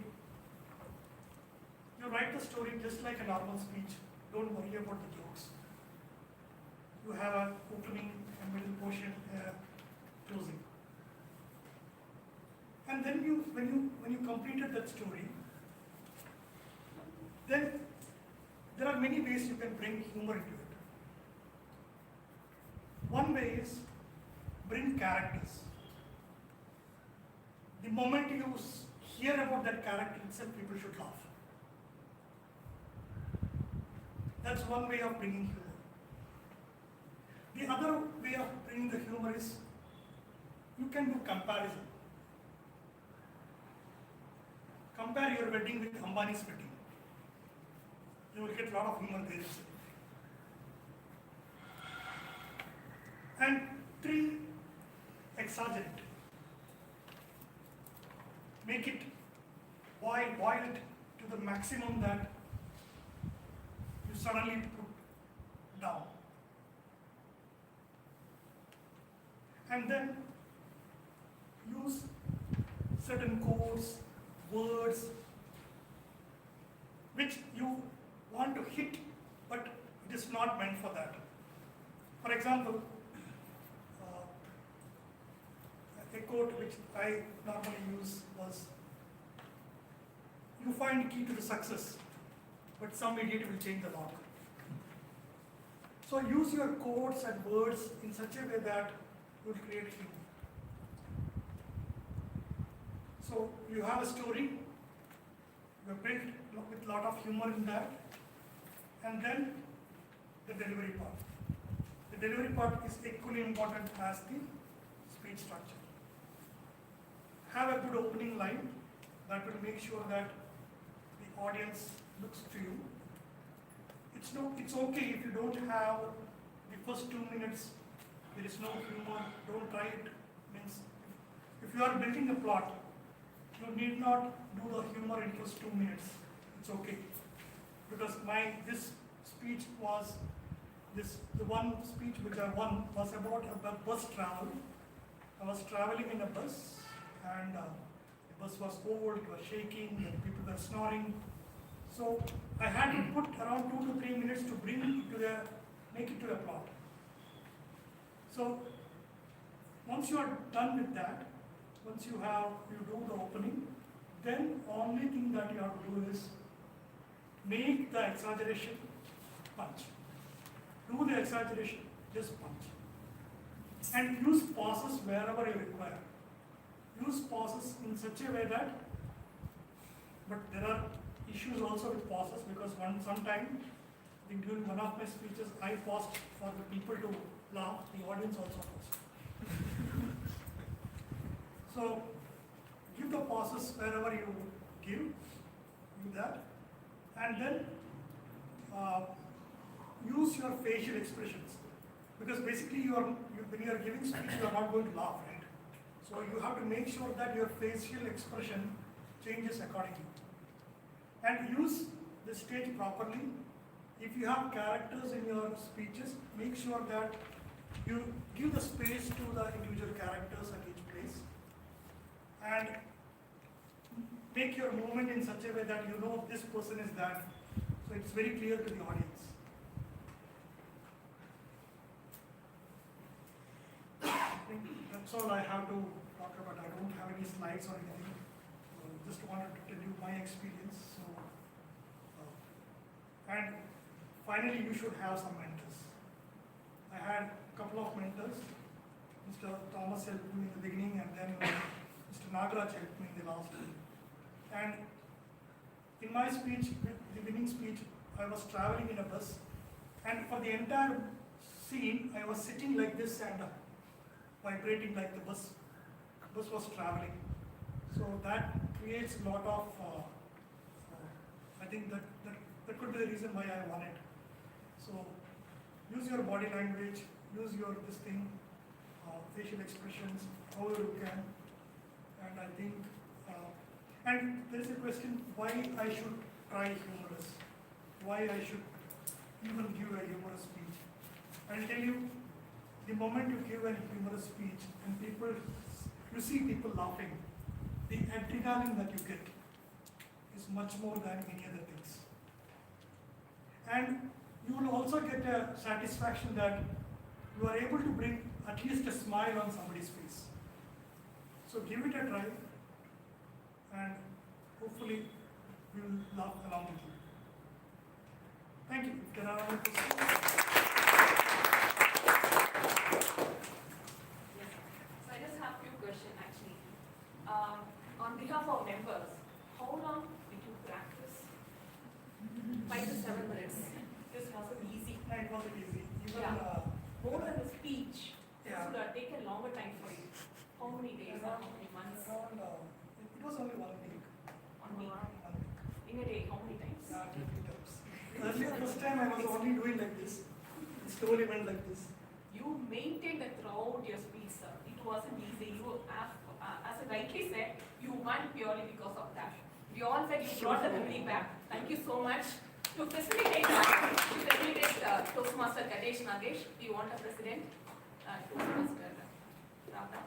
S14: you write the story just like a normal speech. Don't worry about the jokes. You have an opening, a middle portion, a closing. And then when you completed that story, then there are many ways you can bring humor into it. One way is bring characters. The moment you hear about that character itself, people should laugh. That's one way of bringing humor. The other way of bringing the humor is you can do comparison. Compare your wedding with Ambani's wedding. You will get a lot of humor there. And 3, exaggerate. Make it, boil it to the maximum that you suddenly put down. And then use certain codes, words, which you want to hit, but it is not meant for that. For example, a quote which I normally use was, you find key to the success, but some idiot will change the lock. So use your codes and words in such a way that you will create humor. So you have a story, you have built with a lot of humor in that, and then the delivery part. The delivery part is equally important as the speech structure. Have a good opening line that will make sure that the audience looks to you. It's okay if you don't have the first 2 minutes, there is no humor, don't try it. Means if you are building a plot, you need not do the humor in first 2 minutes. It's okay. Because this speech was, the one speech which I won was about a bus travel. I was traveling in a bus, and the bus was old, it was shaking, and people were snoring. So I had to put around 2 to 3 minutes to make it to a plot. So once you are done with that, once you do the opening, then only thing that you have to do is make the exaggeration punch. Do the exaggeration, just punch. And use pauses wherever you require. Use pauses in such a way that, but there are issues also with pauses, because sometime, I think during one of my speeches, I paused for the people to laugh, the audience also paused. So, give the pauses wherever you do that, and then use your facial expressions, because basically when you are giving speech, you are not going to laugh, right? So you have to make sure that your facial expression changes accordingly. And use the stage properly. If you have characters in your speeches, make sure that you give the space to the individual characters at each place. And make your movement in such a way that you know this person is that. So it's very clear to the audience. I think that's all I have to talk about. I don't have any slides or anything. Just wanted to tell you my experience. So, and finally, you should have some mentors. I had a couple of mentors. Mr. Thomas helped me in the beginning, and then Mr. Nagaraj helped me in the last And in my speech, the winning speech, I was traveling in a bus, and for the entire scene, I was sitting like this and vibrating like the bus was traveling. So that creates a lot of, I think that could be the reason why I won it. So use your body language, use your this thing, facial expressions, however you can. And I think, and there is a question why I should try humorous, why I should even give a humorous speech. I'll tell you, the moment you give a humorous speech and you see people laughing, the adrenaline that you get is much more than many other things. And you will also get a satisfaction that you are able to bring at least a smile on somebody's face. So give it a try, and hopefully we will laugh along with you. Thank you. Can I have a question?
S4: Yes. So I just have a few questions actually. On behalf of members, how long did you practice? 5 to 7 minutes. This wasn't easy.
S14: No, it wasn't easy. Even,
S4: Yeah. More than the speech, this
S14: Yeah.
S4: would have taken longer time for you. How many days or how many months?
S14: around, it was only 1 week.
S4: 1 week.
S14: 1 week.
S4: In a day, how many times?
S14: 20 times. Earlier, first time I was only doing like this. It slowly went like this.
S4: You maintained it throughout your speech, sir. It wasn't easy. You have, as I rightly said, you won purely because of that. We all said you brought the memory back. Thank you so much. To facilitate Toastmaster Ganesh Nagesh, do you want a president? Toastmaster Radha.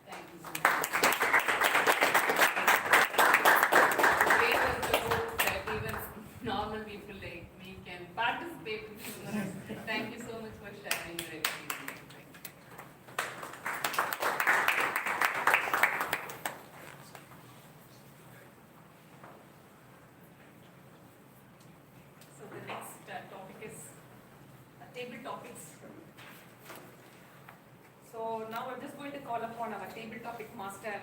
S2: Thank you so much. Great was the hope that even normal people like me can participate in this. Thank you so much for sharing your experience. Thank you.
S4: So the next topic is table topics. So now I'm just going to call upon our table topic master,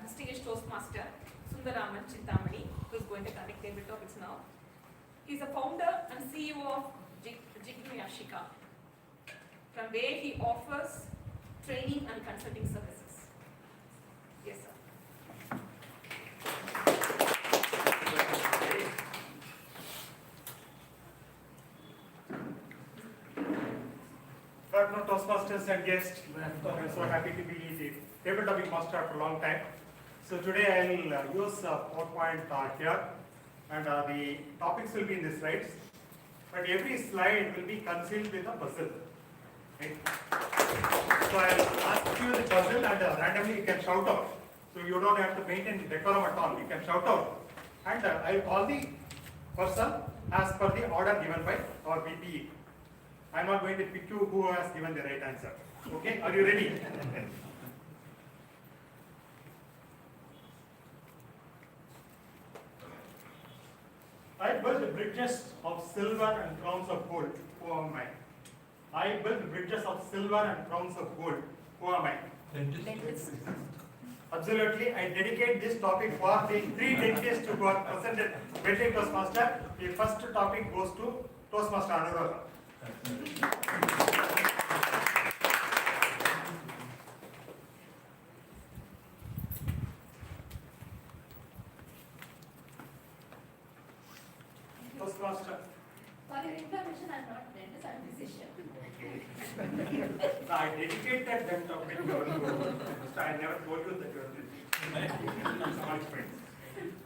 S4: distinguished Toastmaster Sundaraman Chintamani, who is going to conduct table topics now. He's a founder and CEO of Jignu Yashika, from where he offers training and consulting services. Yes, sir.
S15: Good afternoon, Toastmasters and guests. I'm so happy to be the table topic master for a long time. So today I will use PowerPoint here, and the topics will be in the slides. But every slide will be concealed with a puzzle. Right? So I'll ask you the puzzle, and randomly you can shout out. So you don't have to maintain decorum at all. You can shout out, and I'll call the person as per the order given by our VPE. I'm not going to pick you who has given the right answer. Okay, are you ready? I built bridges of silver and crowns of gold. Who am I? I built bridges of silver and crowns of gold. Who am I?
S10: Dentist.
S15: Absolutely. I dedicate this topic for the 3 dentists who are presented Medley Toastmaster. The first topic goes to Toastmaster Anuradha. Toastmaster.
S16: For your information, I'm not dentist, I'm physician.
S15: I dedicated that topic. I never told you that you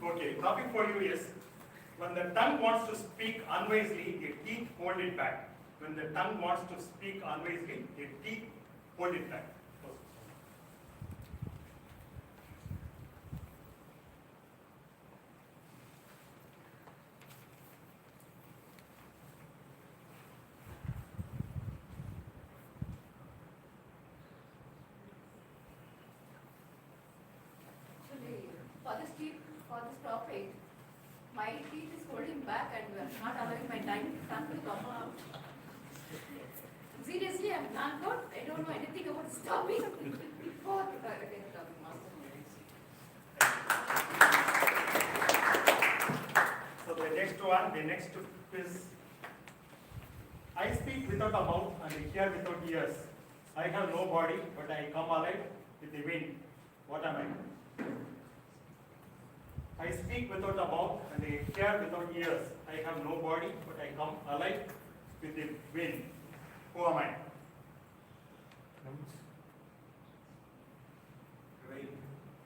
S15: are okay, topic for you is, when the tongue wants to speak unwisely, the teeth hold it back. When the tongue wants to speak unwisely, the teeth hold it back.
S16: Actually, for this topic, My teeth is holding back and not allowing my tongue to come out. Seriously, I'm not good. I don't know anything about stopping. Before again, topic master.
S15: So the next is, I speak without a mouth and hear without ears. I have no body, but I come alive with the wind. What am I? I speak without a mouth and I hear without ears. I have no body, but I come alive with the wind. Who am I?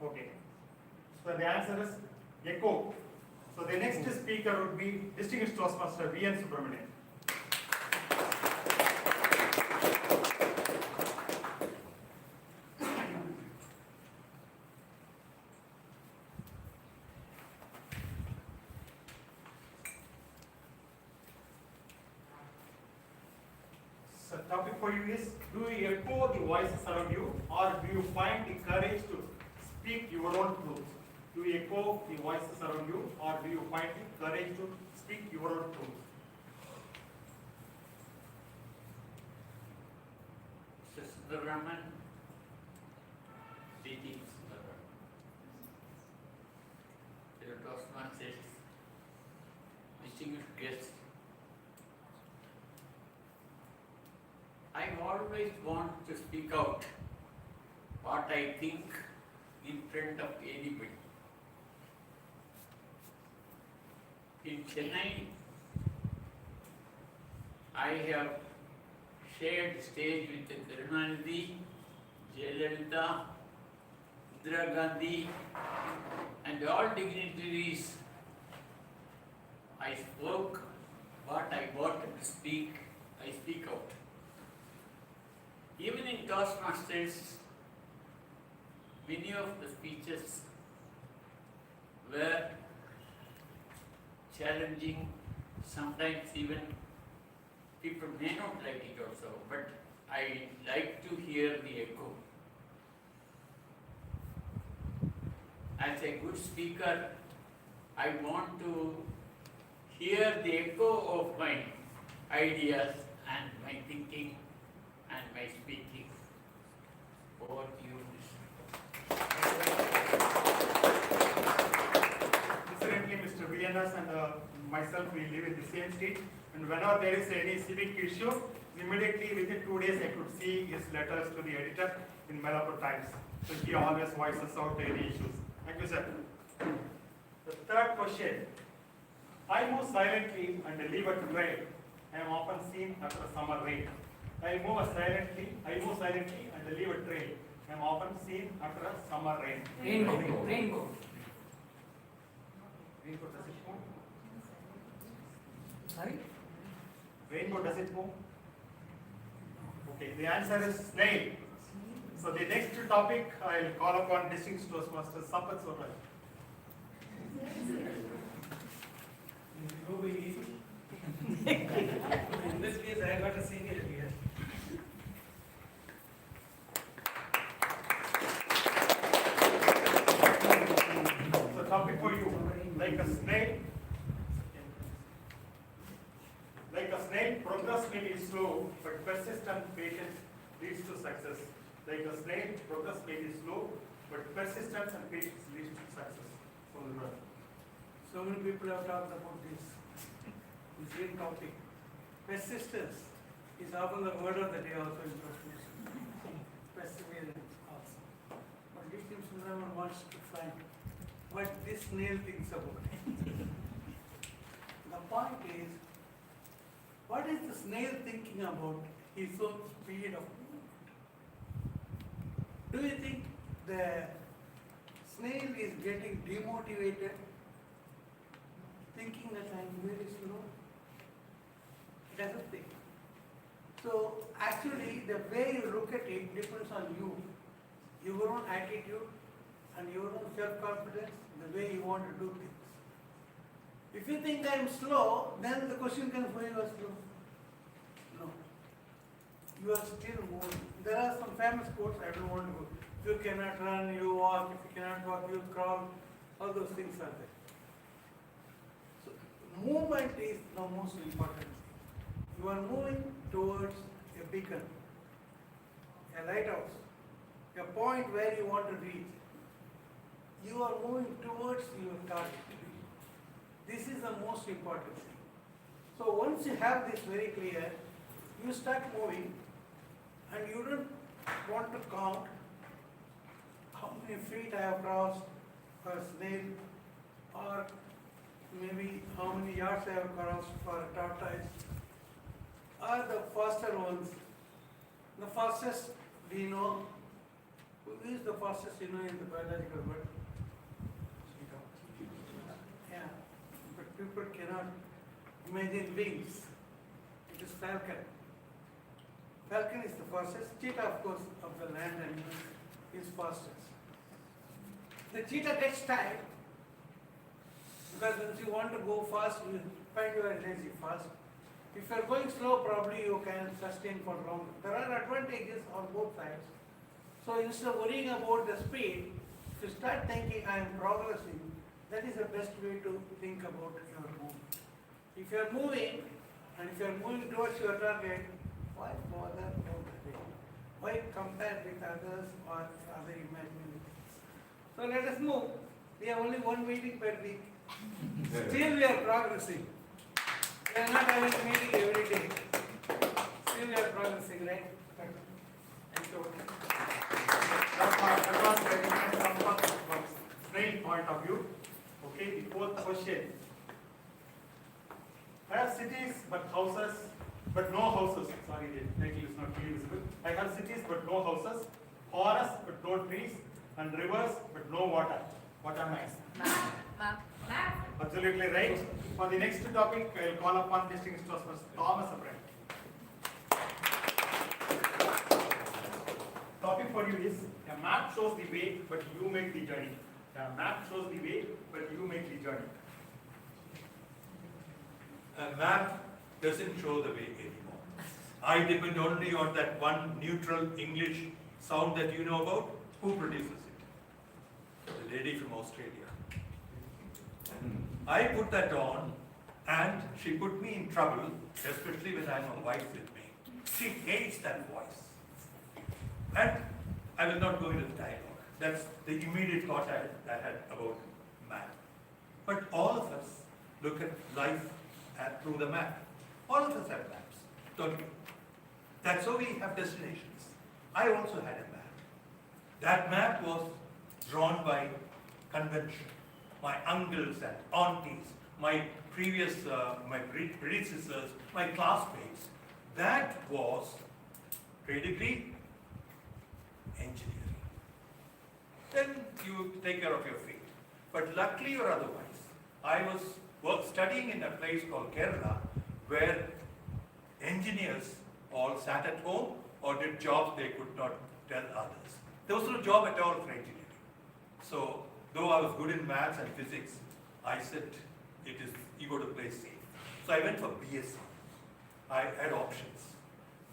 S15: Okay. So the answer is echo. So the next speaker would be Distinguished Toastmaster V.N. Subramanian. So topic for you is, do you echo the voices around you, or do you find the courage to speak your own truth? Do you echo the voices around you, or do you find the courage to speak your own truth?
S17: Sundararaman, speaking Sundararaman. Dear Toastmasters, distinguished guests, I always want to speak out what I think in front of anybody. In Chennai, I have shared stage with Karunanidhi, Jayalalitha, Indira Gandhi, and all dignitaries. I spoke what I wanted to speak, I speak out. Even in Toastmasters, many of the speeches were challenging, sometimes even people may not like it also, but I like to hear the echo. As a good speaker, I want to hear the echo of my ideas and my thinking and my speaking. Over to you,
S15: Incidentally, Mr. VNS and myself, we live in the same street, and whenever there is any civic issue, immediately within 2 days I could see his letters to the editor in Malapur Times. So he always voices out any issues. Thank you, sir. The third question. I move silently and leave a trail. I am often seen after a summer rain. I move silently and leave a trail. I am often seen after a summer rain.
S8: Rainbow.
S15: Rainbow, does it move?
S8: Sorry?
S15: Rainbow, does it move? Okay, the answer is snail. So the next topic, I'll call upon Distinguished Toastmaster Sampath Swaraj.
S18: In this case, I got a single here.
S15: So topic for you, like a snail, progress may be slow, but persistent patience leads to success. Like a snail, progress may be slow, but persistence and patience leads to success.
S18: So many people have talked about this same topic. Persistence is often the word of the day also in Toastmasters. Perseverance also. But Distinguished Sundararaman wants to find what this snail thinks about it. The point is, what is the snail thinking about his own speed of movement? Do you think the snail is getting demotivated, thinking that I am very slow? It doesn't think. So actually the way you look at it depends on you, your own attitude and your own self-confidence, the way you want to do things. If you think I am slow, then the question comes, why you are slow? No. You are still moving. There are some famous quotes, I don't want to go. If you cannot run, you walk. If you cannot walk, you crawl. All those things are there. movement is the most important thing. You are moving towards a beacon, a lighthouse, a point where you want to reach. You are moving towards your target. This is the most important thing. So once you have this very clear, you start moving and you don't want to count how many feet I have crossed for a snail, or maybe how many yards I have crossed for a tortoise, or the faster ones. The fastest we know, who is the fastest in the biological world? Yeah, but people cannot imagine wings. It is falcon. Falcon is the fastest. Cheetah, of course, of the land animals, is fastest. The cheetah gets tired because once you want to go fast, you find you are lazy fast. If you are going slow, probably you can sustain for longer. There are advantages on both sides. So instead of worrying about the speed, if you start thinking I am progressing, that is the best way to think about your movement. If you are moving, and if you are moving towards your target, why bother about the way? Why compare with others or other imaginary things? So let us move. We have only one meeting per week. Still we are progressing. We are not having a meeting every day. Still we are progressing, right? Thank you.
S15: That was very nice from snail point of view. Okay, the fourth question. I have cities but houses, but no houses. Sorry, the title is not clearly visible. I have cities but no houses, forests but no trees, and rivers but no water. What am I?
S16: Map.
S15: Absolutely right. For the next topic, I will call upon distinguished Toastmaster Thomas Abraham. Topic for you is, a map shows the way, but you make the journey. A map shows the way, but you make the journey.
S10: A map doesn't show the way anymore. I depend only on that one neutral English sound that you know about. Who produces it? The lady from Australia. I put that on and she put me in trouble, especially when I have a wife with me. She hates that voice. And I will not go into the dialogue. That's the immediate thought I had about map. But all of us look at life through the map. All of us have maps, don't we? That's how we have destinations. I also had a map. That map was drawn by convention. My uncles and aunties, my predecessors, my classmates. That was pedigree, engineering. Then you take care of your feet. But luckily or otherwise, I was studying in a place called Kerala, where engineers all sat at home or did jobs they could not tell others. There was no job at all for engineering. So, though I was good in maths and physics, I said, you go to play safe. So I went for BSc. I had options.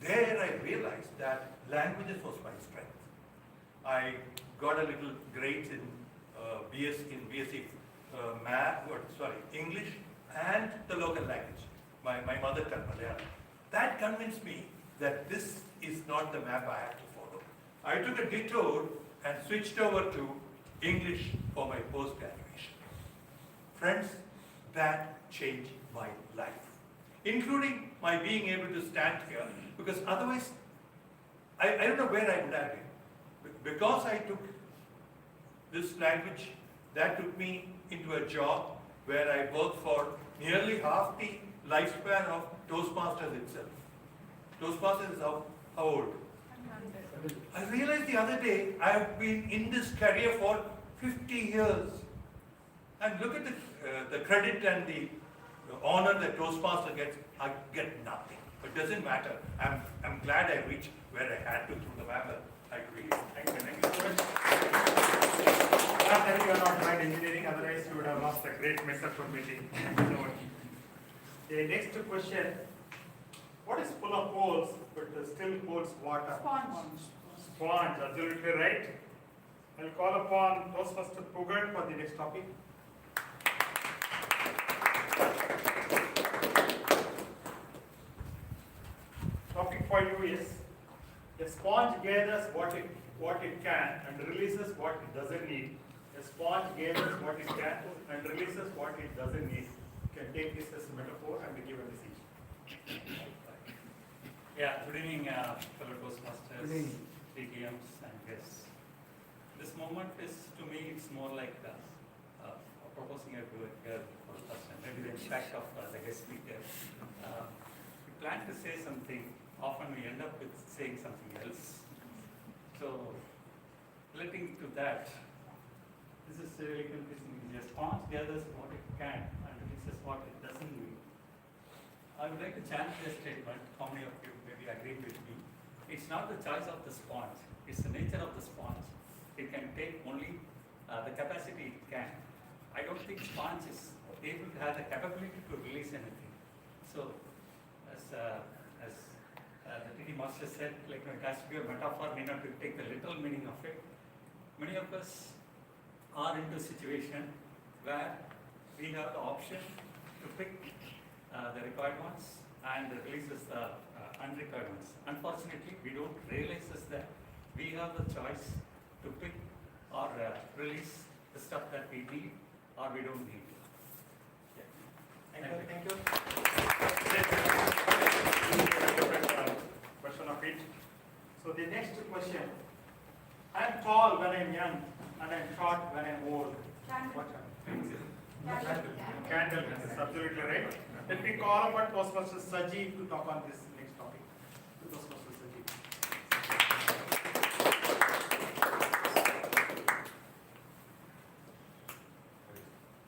S10: There I realized that languages was my strength. I got a little grades in BSc English and the local language, my mother tongue, Malayalam. That convinced me that this is not the map I have to follow. I took a detour and switched over to English for my post-graduation. Friends, that changed my life, including my being able to stand here, because otherwise, I don't know where I would have been. Because I took this language, that took me into a job where I worked for nearly half the lifespan of Toastmasters itself. Toastmasters is how old? I realized the other day, I have been in this career for 50 years. And look at the credit and the honor that Toastmaster gets. I get nothing. It doesn't matter. I'm glad I reached where I had to through the map. I agree.
S15: Thank you so much. Last time you are not right engineering, otherwise you would have lost a great method for meeting. The next question. What is full of holes but still holds water? Sponge, absolutely right. I'll call upon Toastmaster Pugat for the next topic. for you is, a sponge gathers what it can and releases what it doesn't need. A sponge gathers what it can and releases what it doesn't need. You can take this as a metaphor and give a message.
S19: Yeah, good evening, fellow Toastmasters, PTMs and guests. This moment is, to me, it's more like proposing a good here for the first time, maybe the impact of the guest speaker. We plan to say something, often we end up with saying something else. So, relating to that, this is really confusing. A sponge gathers what it can and releases what it doesn't need. I would like to challenge this statement. How many of you maybe agree with me? It's not the choice of the sponge, it's the nature of the sponge. It can take only the capacity it can. I don't think sponge is able to have the capability to release anything. So, as the TT Master said, like, it has to be a metaphor, may not to take the literal meaning of it. Many of us are into a situation where we have the option to pick the required ones and releases the unrequired ones. Unfortunately, we don't realize this that we have the choice to pick or release the stuff that we need or we don't need.
S15: Thank you. Question of it. So the next question. I'm tall when I'm young and I'm short when I'm old. What Candle. That's absolutely right. Let me call upon Toastmaster Sajid to talk on this next topic. Toastmaster Sajid.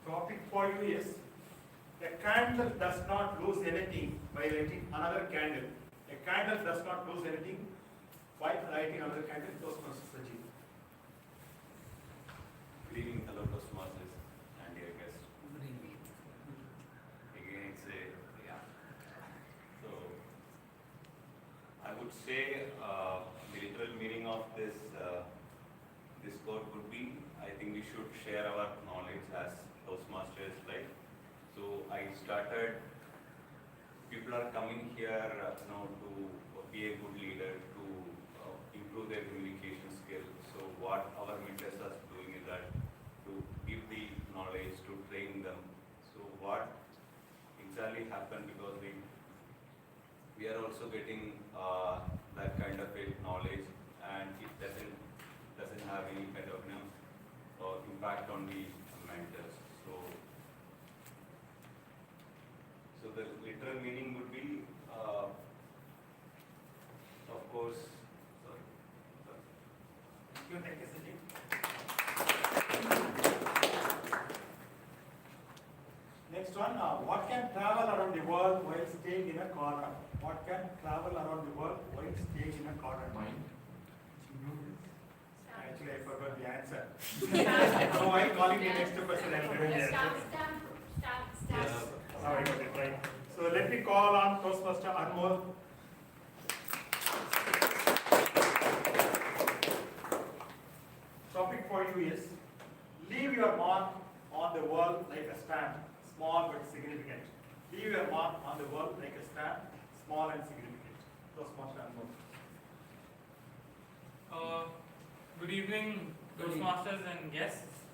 S15: Topic for you is, a candle does not lose anything by lighting another candle. A candle does not lose anything by lighting another candle. Toastmaster Sajid.
S20: Good evening, hello Toastmasters and dear guests. Good evening. Again, it's so I would say the literal meaning of this quote would be, I think we should share our knowledge as Toastmasters, right? So I started, people are coming here to be a good leader, to improve their communication skills. So what our mentors are doing is that to give the knowledge, to train them. So what exactly happened, because we are also getting that kind of a knowledge, and it doesn't have any kind of impact on the mentors. So the literal meaning would be, of course,
S15: Thank you, Sajid. Next one, what can travel around the world while staying in a corner? What can travel around the world while staying in a corner? Mind. Actually, I forgot the answer. So I'm calling the next person and giving the answer. Yes. I got it right. So let me call on Toastmaster Anmol. Topic for you is, leave your mark on the world like a stamp, small but significant. Leave your mark on the world like a stamp, small and significant. Toastmaster Anmol.
S21: Good evening, Toastmasters and guests.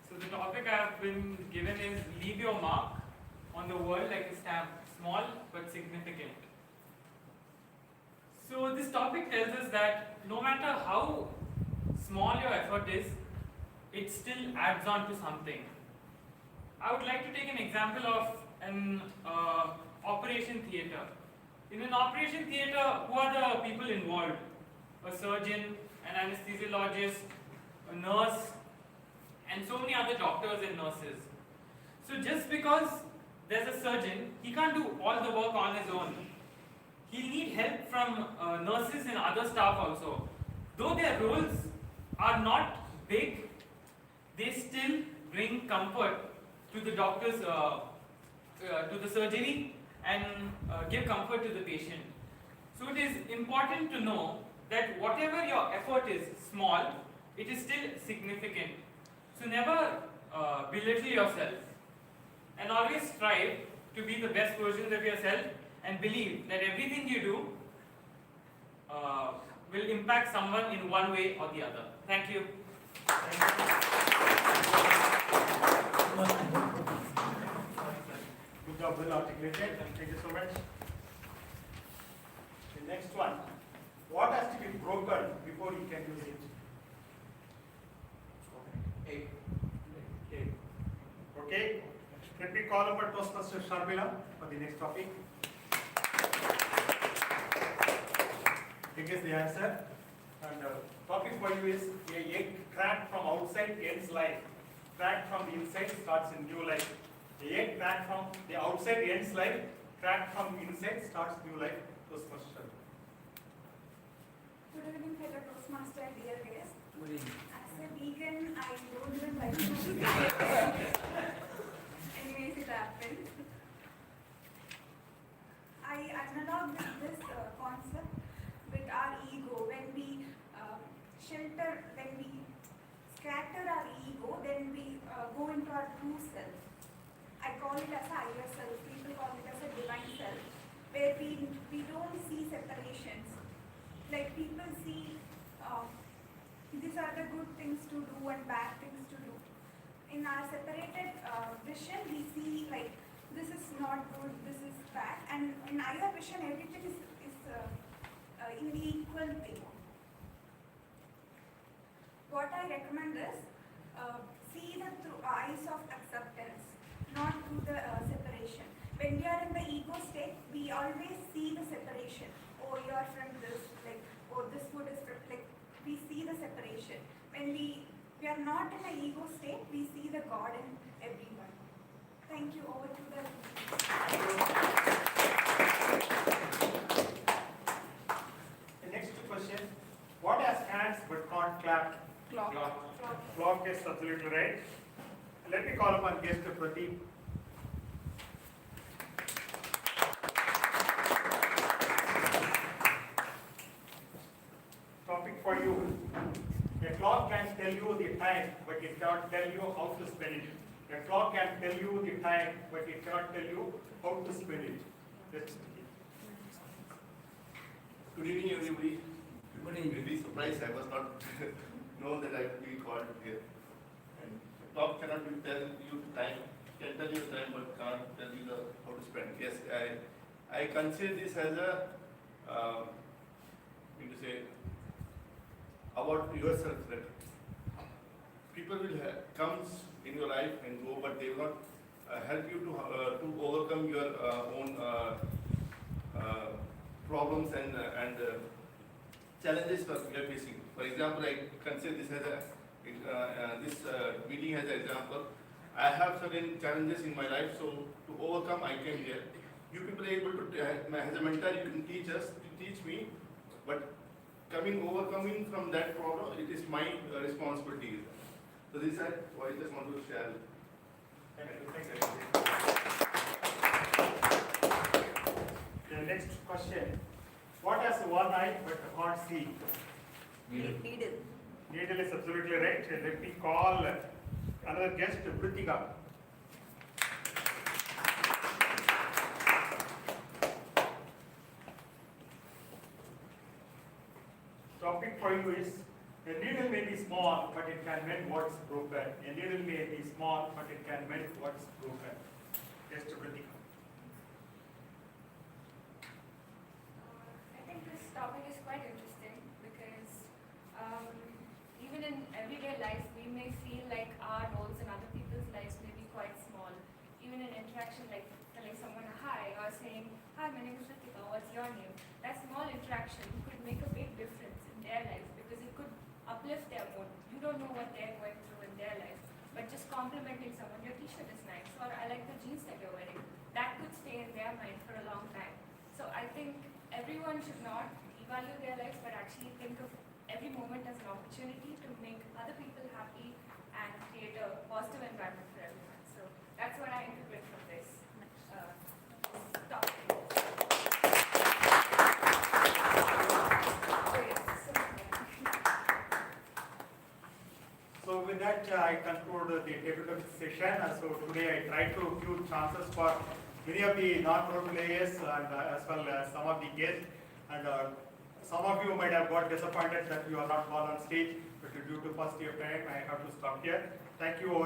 S21: So the topic I have been given is, leave your mark on the world like a stamp, small but significant. So this topic tells us that no matter how small your effort is, it still adds on to something. I would like to take an example of an operation theatre. In an operation theatre, who are the people involved? A surgeon, an anesthesiologist, a nurse, and so many other doctors and nurses. So just because there's a surgeon, he can't do all the work on his own. He'll need help from nurses and other staff also. Though their roles are not big, they still bring comfort to the doctors, to the surgery, and give comfort to the patient. So it is important to know that whatever your effort is small, it is still significant. So never belittle yourself, and always strive to be the best version of yourself, and believe that everything you do will impact someone in one way or the other. Thank you.
S15: Good job, well articulated, and thank you so much. The next one, what has to be broken before you can use it?
S13: Egg.
S15: Okay. Okay. Let me call upon Toastmaster Sharmila for the next topic. Egg is the answer. And topic for you is a egg cracked from outside ends life. Cracked from the inside starts a new life. The egg cracked from the outside ends life. Cracked from the inside starts new life. Toastmaster.
S4: Good evening, fellow Toastmaster, dear guest.
S13: Good evening.
S4: As a vegan, I don't even like to. Anyways, it happened. I analog this concept with our ego. When we shelter, when we scatter our ego, then we go into our true self. I call it as a higher self. People call it as a divine self, where we don't see separations. Like people see these are the good things to do and bad things to do. In our separated vision, we see like this is not good, this is bad, and in higher vision, everything is in the equal way. What I recommend is see them through eyes of acceptance, not through the separation. When we are in the ego state, we always see the separation. Oh, you are from this, like, oh, this food is from, like, we see the separation. When we are not in the ego state, we see the God in everyone. Thank you. Over to the.
S15: The next question, what has hands but can't clap?
S4: Clock.
S15: Clock is absolutely right. Let me call upon guest Pradeep. Topic for you. A clock can tell you the time, but it cannot tell you how to spend it. A clock can tell you the time, but it cannot tell you how to spend it. That's
S1: Good evening, everybody. Good evening. Really surprised I was not known that I would be called here. And the clock cannot tell you the time, can tell you the time, but can't tell you how to spend. Yes, I consider this as a, about yourself, that people will comes in your life and go, but they will not help you to overcome your own problems and challenges that we are facing. For example, I consider this as this meeting as an example. I have certain challenges in my life, so to overcome, I came here. You people are able to, as a mentor, you can teach us, teach me, but overcoming from that problem, it is my responsibility. So this is what I just want to share.
S15: The next question, what has one eye but can't see?
S9: Needle.
S15: Needle is absolutely right. Let me call another guest, Vritika. Topic for you is, a needle may be small, but it can mend what's broken. A needle may be small, but it can mend what's broken. Guest Vritika.
S22: I think this topic is quite interesting because even in everyday life, we may feel like our roles in other people's lives may be quite small. Even in interaction, like telling someone hi or saying, hi, my name is Ritika, what's your name? That small interaction could make a big difference in their lives because it could uplift their mood. You don't know what they're going through in their life, but just complimenting someone, your t-shirt is nice, or I like the jeans that you're wearing, that could stay in their mind for a long time. So I think everyone should not devalue their lives, but actually think of every moment as an opportunity to make other people happy and create a positive environment for everyone. So that's what I interpret from this topic.
S15: So with that, I conclude the table session. So today I tried to give chances for many of the non-pro players and as well as some of the guests. And Some of you might have got disappointed that you are not called on stage, but due to paucity of time, I have to stop here. Thank you all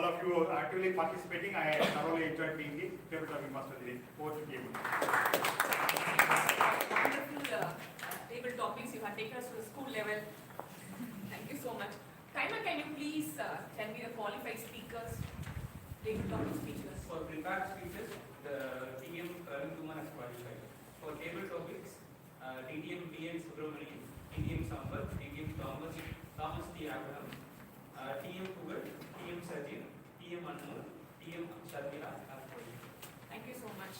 S15: of you actively participating. I thoroughly enjoyed being the tabletop master today. Over to you.
S4: Wonderful table topics you have taken us to the school level. Thank you so much. Timer, can you please tell me the qualified speakers, table topic speakers?
S5: For prepared speeches, the TM Karantuman has qualified. For table topics, TDM BN Subramanian, TDM Sampath, TDM Thomas T. Abraham, TM Pugal, TM Sajid, TM Anmol, TM Sharmila have qualified.
S4: Thank you so much.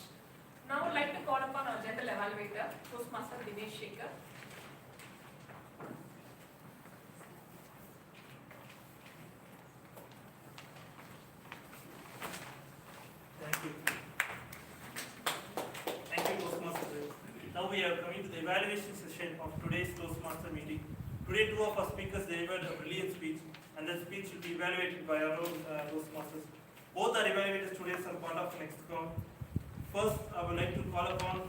S4: Now I would like to call upon our general evaluator, Toastmaster Dinesh Shekhar.
S6: Thank you. Thank you, Toastmaster. Now we are coming to the evaluation session of today's Toastmaster meeting. Today, two of our speakers delivered a brilliant speech, and that speech will be evaluated by our own Toastmasters. Both are evaluators today as part of the next round. First, I would like to call upon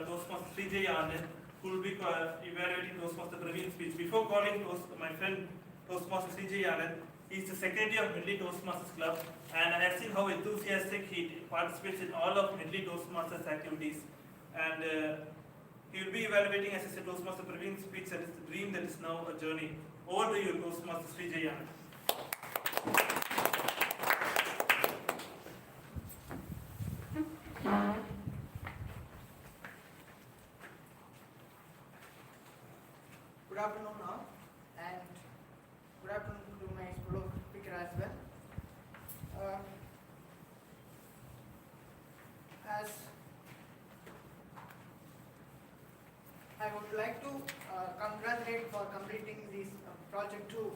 S6: Toastmaster Srijay Anand, who will be evaluating Toastmaster Praveen's speech. Before calling my friend Toastmaster Srijay Anand, he is the secretary of Medley Toastmasters Club, and I have seen how enthusiastic he participates in all of Medley Toastmasters activities. And he will be evaluating, as I said, Toastmaster Praveen's speech, that is the dream that is now a journey. Over to you, Toastmaster Srijay Anand.
S11: Good afternoon all, and good afternoon to my fellow speaker as well. As I would like to congratulate for completing this project 2,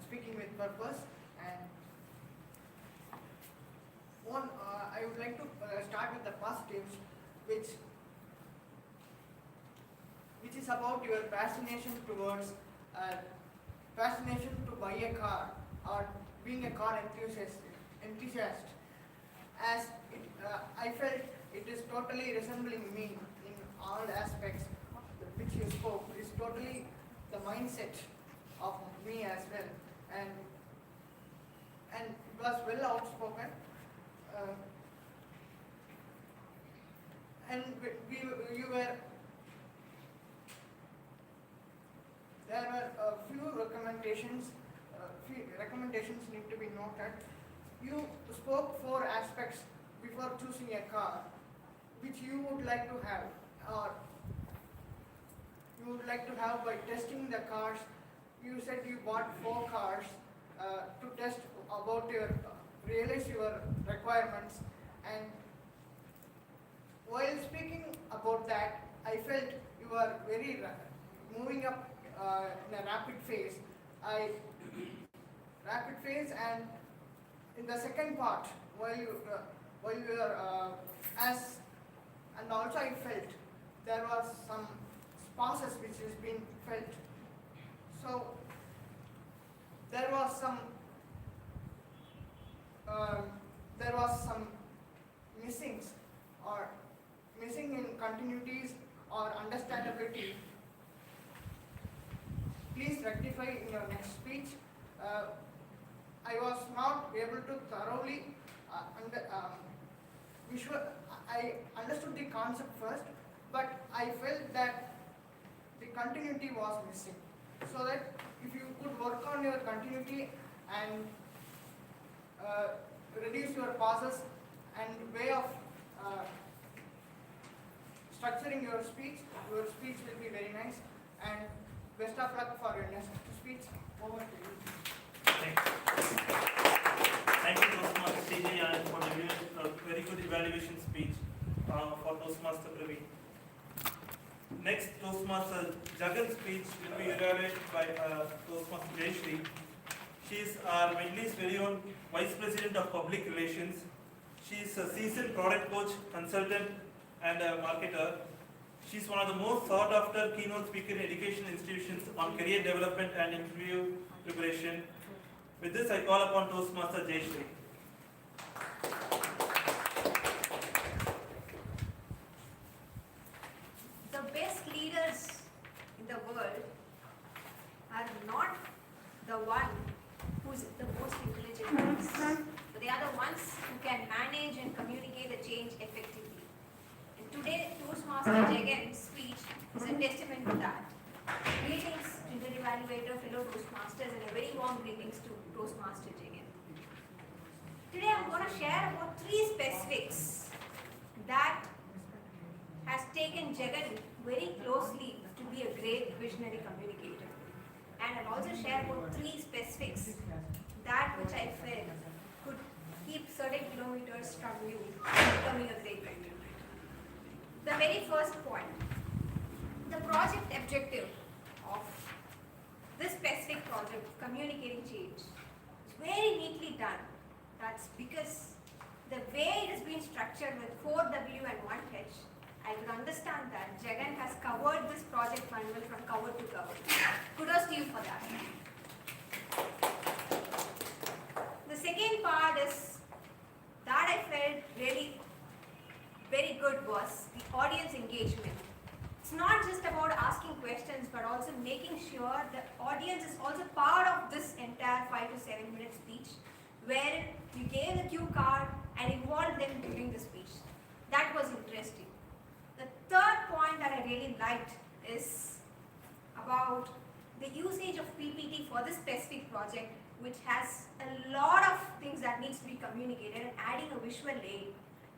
S11: speaking with purpose, and I would like to start with the positives, which is about your fascination towards fascination to buy a car or being a car enthusiast. As I felt it is totally resembling me in all aspects which you spoke. It is totally the mindset of me as well, and it was well outspoken. And you were. There were a few recommendations. Recommendations need to be noted. You spoke 4 aspects before choosing a car, which you would like to have, or you would like to have by testing the cars. You said you bought 4 cars to test about realize your requirements, and while speaking about that, I felt you were very moving up in a rapid phase. And in the second part, while you were and also I felt there was some pauses which has been felt. So there was some missing in continuities or understandability. Please rectify in your next speech. I was not able to thoroughly I understood the concept first, but I felt that the continuity was missing. So that if you could work on your continuity and reduce your pauses and way of structuring your speech will be very nice. And best of luck for your next speech. Over to you.
S6: Thank you, Toastmaster Srijay Anand, for the very good evaluation speech for Toastmaster Praveen. Next, Toastmaster Jagan's speech will be evaluated by Toastmaster Jayashree. She is our Medley's very own Vice President of Public Relations. She is a seasoned product coach, consultant, and a marketer. She is one of the most sought after keynote speaker in education institutions on career development and interview preparation. With this, I call upon Toastmaster Jayashree.
S9: ones who can manage and communicate the change effectively. And today, Toastmaster Jagan's speech is a testament to that. Greetings, Gender Evaluator, fellow Toastmasters, and a very warm greetings to Toastmaster Jagan. Today I'm going to share about 3 specifics that has taken Jagan very closely to be a great visionary communicator. And I'll also share about 3 specifics that which I felt could keep certain kilometers from you becoming a great communicator. The very first point, the project objective of this specific project, communicating change, is very neatly done. That's because the way it has been structured with 4W and 1H, I could understand that Jagan has covered this project manual from cover to cover. Kudos to you for that. The second part is that I felt really very good was the audience engagement. It's not just about asking questions, but also making sure the audience is also part of this entire 5 to 7 minute speech, where you gave the cue card and involved them during the speech. That was interesting. The third point that I really liked is about the usage of PPT for this specific project, which has a lot of things that needs to be communicated, and adding a visual aid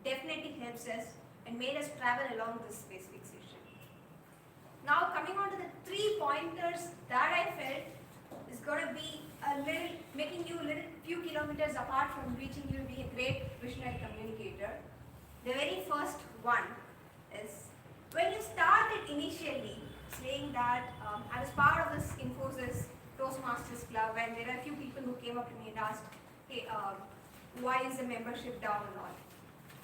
S9: definitely helps us and made us travel along this specific session. Now coming on to the 3 pointers that I felt is going to be a little, making you a little few kilometers apart from reaching you to be a great visionary communicator. The very first one is, when you started initially saying that I was part of this Infosys Toastmasters Club, and there are a few people who came up to me and asked, hey, why is the membership down and all?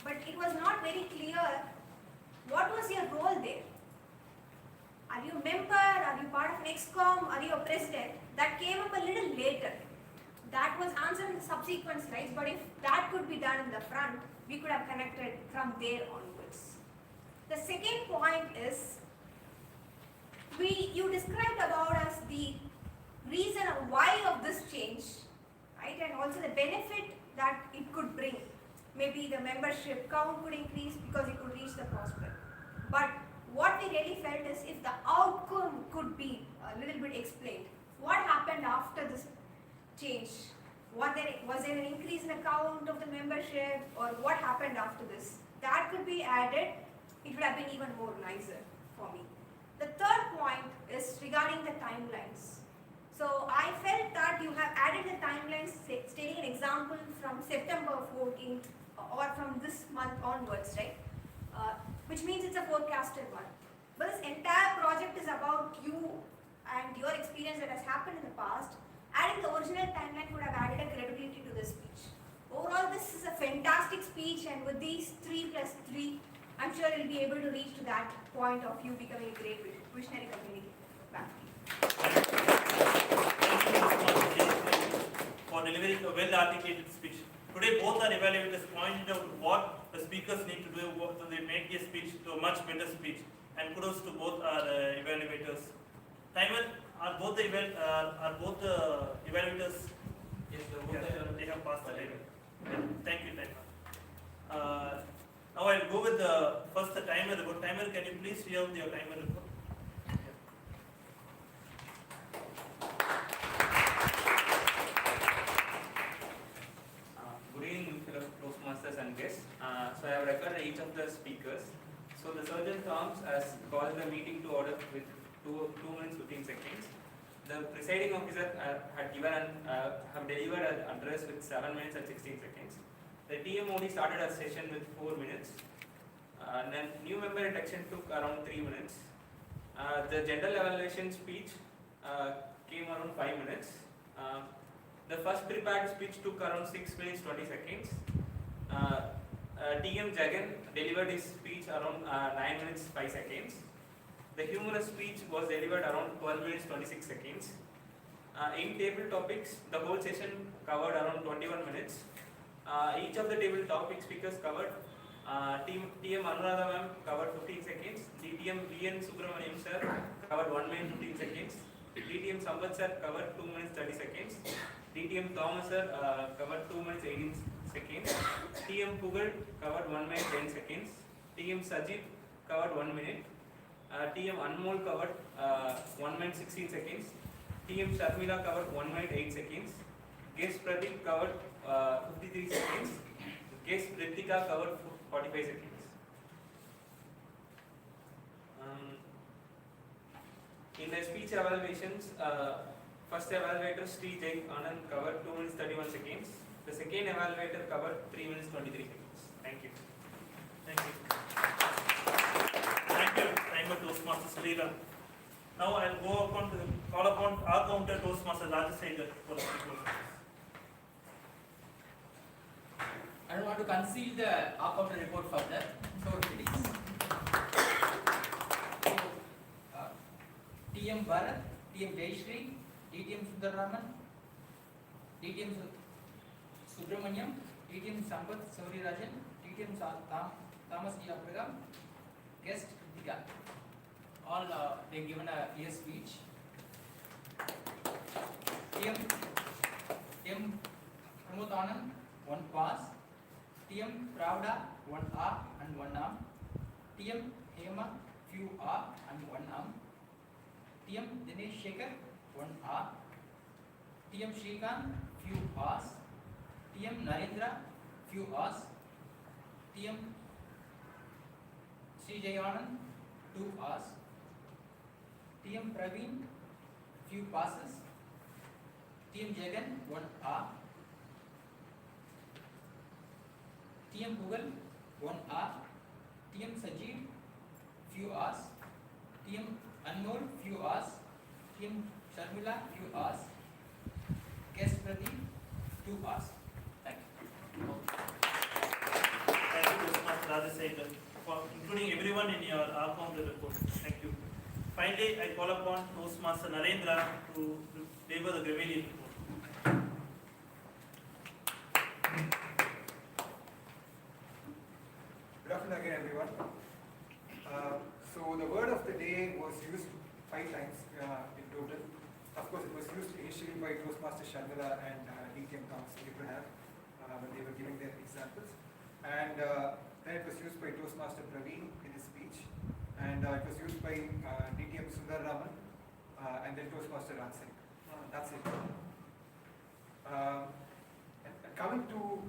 S9: But it was not very clear what was your role there. Are you a member? Are you part of an ExCom? Are you a president? That came up a little later. That was answered in the subsequent slides, but if that could be done in the front, we could have connected from there onwards. The second point is, you described about us the reason or why of this change, right? And also the benefit that it could bring. Maybe the membership count could increase because it could reach the prospect. But what we really felt is, if the outcome could be a little bit explained, what happened after this change? Was there an increase in the count of the membership, or what happened after this? That could be added. It would have been even more nicer for me. The third point is regarding the timelines. So I felt that you have added the timelines, stating an example from September 14th or from this month onwards, right? Which means it's a forecasted one. But this entire project is about you and your experience that has happened in the past. Adding the original timeline would have added a credibility to the speech. Overall, this is a fantastic speech, and with these 3 plus 3, I'm sure you'll be able to reach to that point of you becoming a great visionary communicator. Back to you.
S6: For delivering a well-articulated speech. Today, both our evaluators pointed out what the speakers need to do so they make their speech to a much better speech. And kudos to both our evaluators. Timer, are both the evaluators?
S5: Yes,
S6: They have passed the timer. Thank you, timer. Now I'll go with first the timer report. Timer, can you please read out your timer report?
S5: Good evening, fellow Toastmasters and guests. So I have recorded each of the speakers. So the Surgeon Thomas has called the meeting to order with 2 minutes 15 seconds. The presiding officer have delivered an address with 7 minutes and 16 seconds. The TM only started a session with 4 minutes. And then new member induction took around 3 minutes. The general evaluation speech came around 5 minutes. The first prepared speech took around 6 minutes 20 seconds. TM Jagan delivered his speech around 9 minutes 5 seconds. The humorous speech was delivered around 12 minutes 26 seconds. In table topics, the whole session covered around 21 minutes. Each of the table topic speakers covered. TM Anuradha ma'am covered 15 seconds. DTM VN Subramaniam sir covered 1 minute 15 seconds. DTM Sambat sir covered 2 minutes 30 seconds. DTM Thomas sir covered 2 minutes 18 seconds. TM Pugal covered 1 minute 10 seconds. TM Sajid covered 1 minute. TM Anmol covered 1 minute 16 seconds. TM Sharmila covered 1 minute 8 seconds. Guest Pradeep covered 53 seconds. Guest Ritika covered 45 seconds. In the speech evaluations, first evaluator Sri Jai Anand covered 2 minutes 31 seconds. The second evaluator covered 3 minutes 23 seconds. Thank you.
S6: Thank you. Thank you, Timer Toastmasters Leela. Now I'll call upon our counter Toastmaster Rajasekhar for the report.
S8: I don't want to conceal the counter report further, so it is. TM Bharat, TM Jayashree, DTM Sundararaman, DTM Subramaniam, DTM Sampath Saurirajan, DTM Thomas D. Abraham, guest Kritika. All they given a clear speech. TM Pramod Anand, 1 pass. TM Pravda, 1 R and 1 arm. TM Hema, few R and 1 arm. TM Dinesh Shekhar, 1 R. TM Shrikant, few R's. TM Narendra, few R's. TM Sri Jayanand, 2 R's. TM Praveen, few passes. TM Jagan, 1 R. TM Pugal, 1 R. TM Sajeev, few R's. TM Anmol, few R's. TM Sharmila, few R's. Guest Pradeep, 2 R's. Thank you.
S6: Thank you, Toastmaster Rajasekhar, for including everyone in your counter report. Thank you. Finally, I call upon Toastmaster Narendra to deliver the Gravelian report.
S13: Good afternoon again, everyone. So the word of the day was used 5 times in total. Of course, it was used initially by Toastmaster Sharmila and DTM Thomas Abraham when they were giving their examples. And then it was used by Toastmaster Praveen in his speech. And it was used by DTM Sundararaman and then Toastmaster Ransing. That's it. And coming to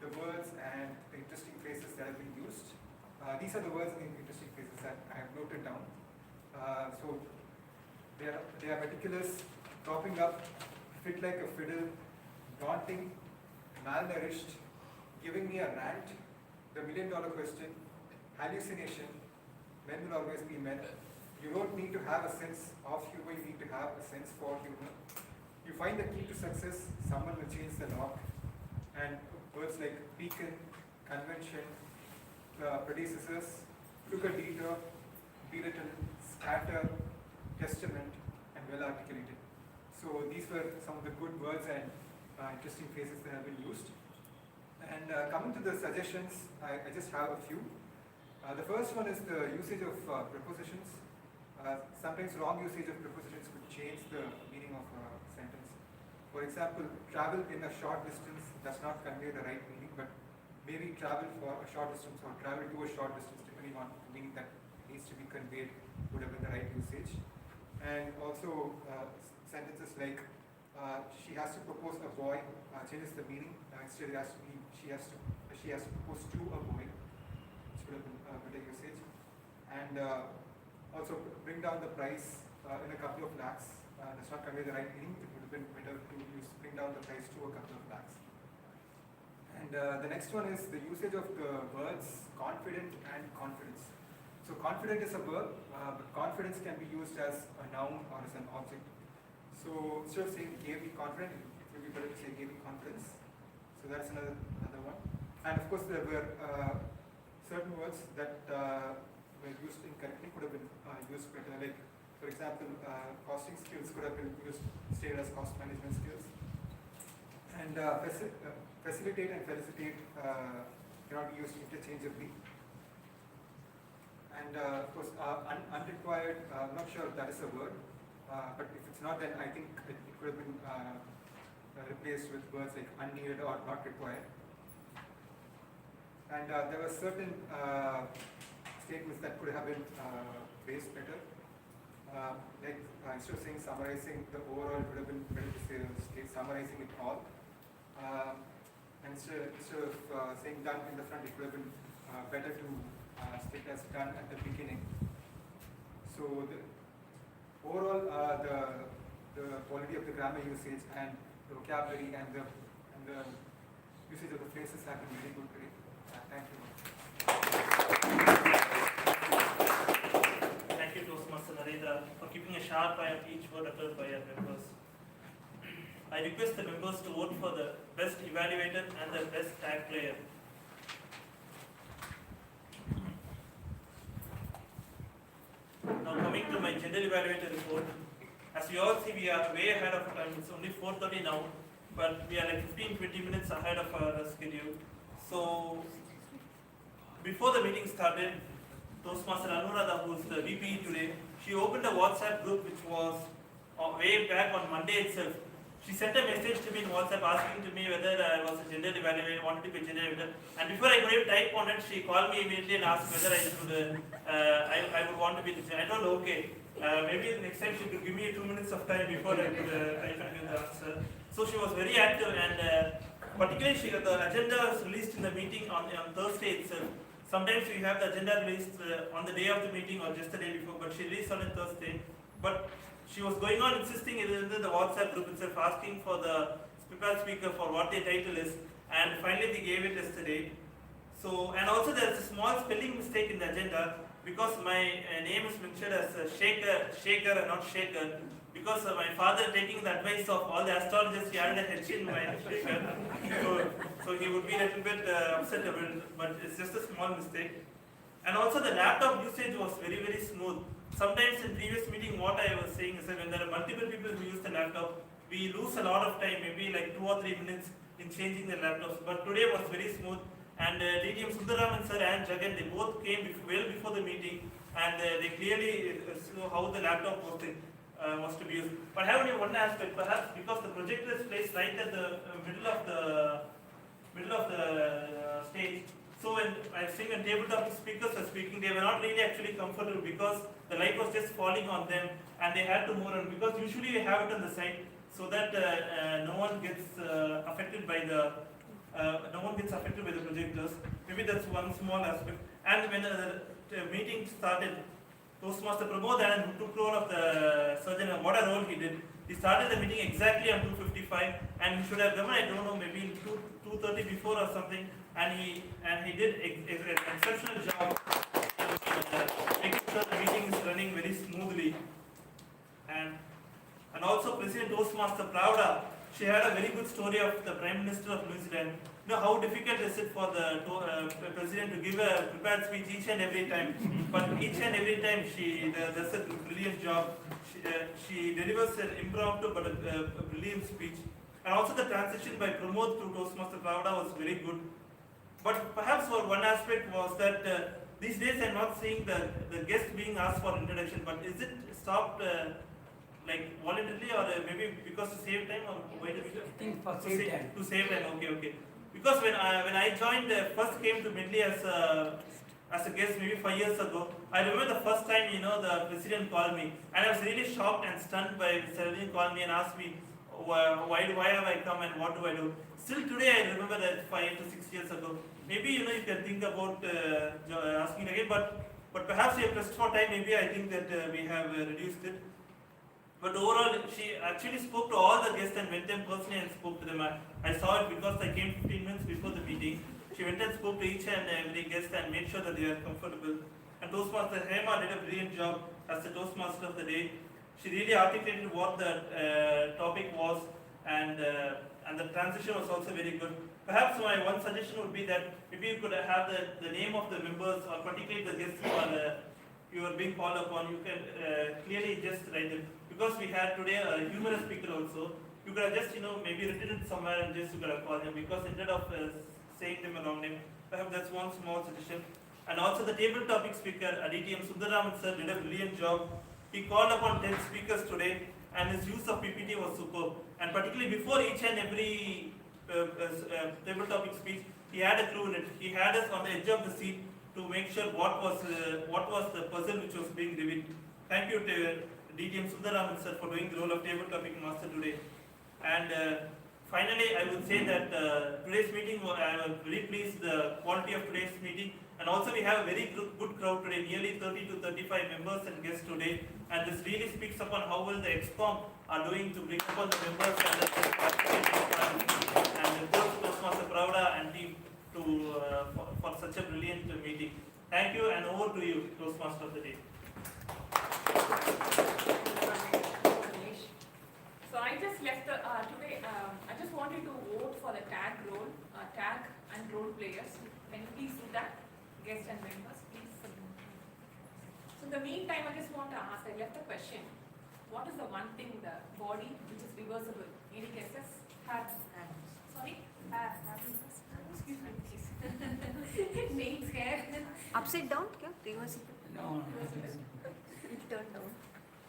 S13: the words and the interesting phrases that have been used. These are the words and the interesting phrases that I have noted down. So they are meticulous, propping up, fit like a fiddle, daunting, malnourished, giving me a rant, the $1 million question, hallucination, men will always be men. You don't need to have a sense of humor, you need to have a sense for humor. You find the key to success, someone will change the lock. And words like beacon, convention, predecessors, took a detour, belittle, scatter, testament, and well articulated. So these were some of the good words and interesting phrases that have been used. And coming to the suggestions, I just have a few. The first one is the usage of prepositions. Sometimes wrong usage of prepositions could change the meaning of a sentence. For example, travel in a short distance does not convey the right meaning, but maybe travel for a short distance or travel to a short distance, depending on the meaning that needs to be conveyed, would have been the right usage. And also sentences like she has to propose a boy changes the meaning. Instead, it has to be she has to propose to a boy, which would have been a better usage. And also bring down the price in a couple of lakhs does not convey the right meaning. It would have been better to bring down the price to a couple of lakhs. And the next one is the usage of the words confident and confidence. So confident is a verb, but confidence can be used as a noun or as an object. So instead of saying gave me confidence, it would be better to say gave me confidence. So that's another one. And of course there were certain words that were used incorrectly, could have been used better. Like for example, costing skills could have been used stated as cost management skills. And facilitate and felicitate cannot be used interchangeably. And of course, unrequired, I'm not sure if that is a word, but if it's not, then I think it could have been
S3: replaced with words like unneeded or not required. And there were certain statements that could have been phrased better. Like instead of saying summarizing the overall, it would have been better to say summarizing it all. And instead of saying done in the front, it would have been better to state as done at the beginning. So the overall, the quality of the grammar usage and the vocabulary and the usage of the phrases have been very good today. Thank you.
S6: Thank you, Toastmaster Narendra, for keeping a sharp eye on each word uttered by our members. I request the members to vote for the best evaluator and the best tag player. Now coming to my general evaluator report. As you all see, we are way ahead of time. It's only 4:30 now, but we are like 15-20 minutes ahead of our schedule. So before the meeting started, Toastmaster Anuradha, who is the VP today, she opened a WhatsApp group which was way back on Monday itself. She sent a message to me in WhatsApp asking to me whether I was a gender evaluator, wanted to be a gender evaluator. And before I could even type on it, she called me immediately and asked whether I would want to be the gender. I told her, okay, maybe the next time she could give me 2 minutes of time before I could type and give the answer. So she was very active, and particularly the agenda was released in the meeting on Thursday itself. Sometimes we have the agenda released on the day of the meeting or just the day before, but she released on Thursday. But she was going on insisting in the WhatsApp group itself, asking for the prepared speaker for what the title is, and finally they gave it yesterday. So, and also there is a small spelling mistake in the agenda, because my name is mentioned as Shaker and not Shaker, because my father taking the advice of all the astrologers, he added a H in my Shaker. So he would be a little bit upset about it, but it's just a small mistake. And also the laptop usage was very, very smooth. Sometimes in previous meeting, what I was saying is that when there are multiple people who use the laptop, we lose a lot of time, maybe like 2 or 3 minutes in changing the laptops. But today was very smooth, and DTM Sundaraman sir and Jagan, they both came well before the meeting, and they clearly saw how the laptop was to be used. But I have only one aspect, perhaps because the projector is placed right at the middle of the stage. So when I think when tabletop speakers were speaking, they were not really actually comfortable because the light was just falling on them, and they had to move on, because usually we have it on the side so that no one gets affected by the projectors. Maybe that's one small aspect. And when the meeting started, Toastmaster Pramod Anand, who took role of the surgeon, and what a role he did. He started the meeting exactly on 2:55, and he should have done, I don't know, maybe 2:30 before or something. And he did an exceptional job making sure the meeting is running very smoothly. And also President Toastmaster Pravda, she had a very good story of the Prime Minister of New Zealand. You know how difficult is it for the President to give a prepared speech each and every time. But each and every time she does a brilliant job. She delivers an impromptu but a brilliant speech. And also the transition by Pramod to Toastmaster Pravda was very good. But perhaps for one aspect was that these days I'm not seeing the guest being asked for introduction, but is it stopped like voluntarily, or maybe because to save time, or why did we?
S7: I think for save time.
S6: To save time, okay. Because when I joined, first came to Medley as a guest maybe 5 years ago, I remember the first time, the president called me, and I was really shocked and stunned by the president called me and asked me, why have I come and what do I do? Still today I remember that 5 to 6 years ago. Maybe you can think about asking again, but perhaps you have pressed for time. Maybe I think that we have reduced it. But overall, she actually spoke to all the guests and went them personally and spoke to them. I saw it because I came 15 minutes before the meeting. She went and spoke to each and every guest and made sure that they are comfortable. And Toastmaster Hema did a brilliant job as the Toastmaster of the day. She really articulated what the topic was, and the transition was also very good. Perhaps my one suggestion would be that if you could have the name of the members, or particularly the guests you are being called upon, you can clearly just write them. Because we had today a humorous speaker also, you could have just maybe written it somewhere and just you could have called them, because instead of saying them a wrong name, perhaps that's one small suggestion. And also the table topic speaker, DTM Sundaraman sir, did a brilliant job. He called upon 10 speakers today, and his use of PPT was superb. And particularly before each and every table topic speech, he had a clue in it. He had us on the edge of the seat to make sure what was the puzzle which was being revealed. Thank you to DTM Sundaraman sir for doing the role of table topic master today. And finally, I would say that today's meeting, I was very pleased the quality of today's meeting. And also we have a very good crowd today, nearly 30 to 35 members and guests today. And this really speaks upon how well the EXCOM are doing to bring upon the members and the Toastmaster Pravda and team to for such a brilliant meeting. Thank you, and over to you, Toastmaster of the day.
S4: So I just left the, today, I just wanted to vote for the tag and role players. Can you please do that? Guests and members, please. So in the meantime, I just want to ask, I left a question. What is the one thing, the body, which is reversible? Any guesses? Sorry? Excuse me, please. Names, hair.
S9: Upside down? Kya? Reversible?
S8: No.
S9: It turned down.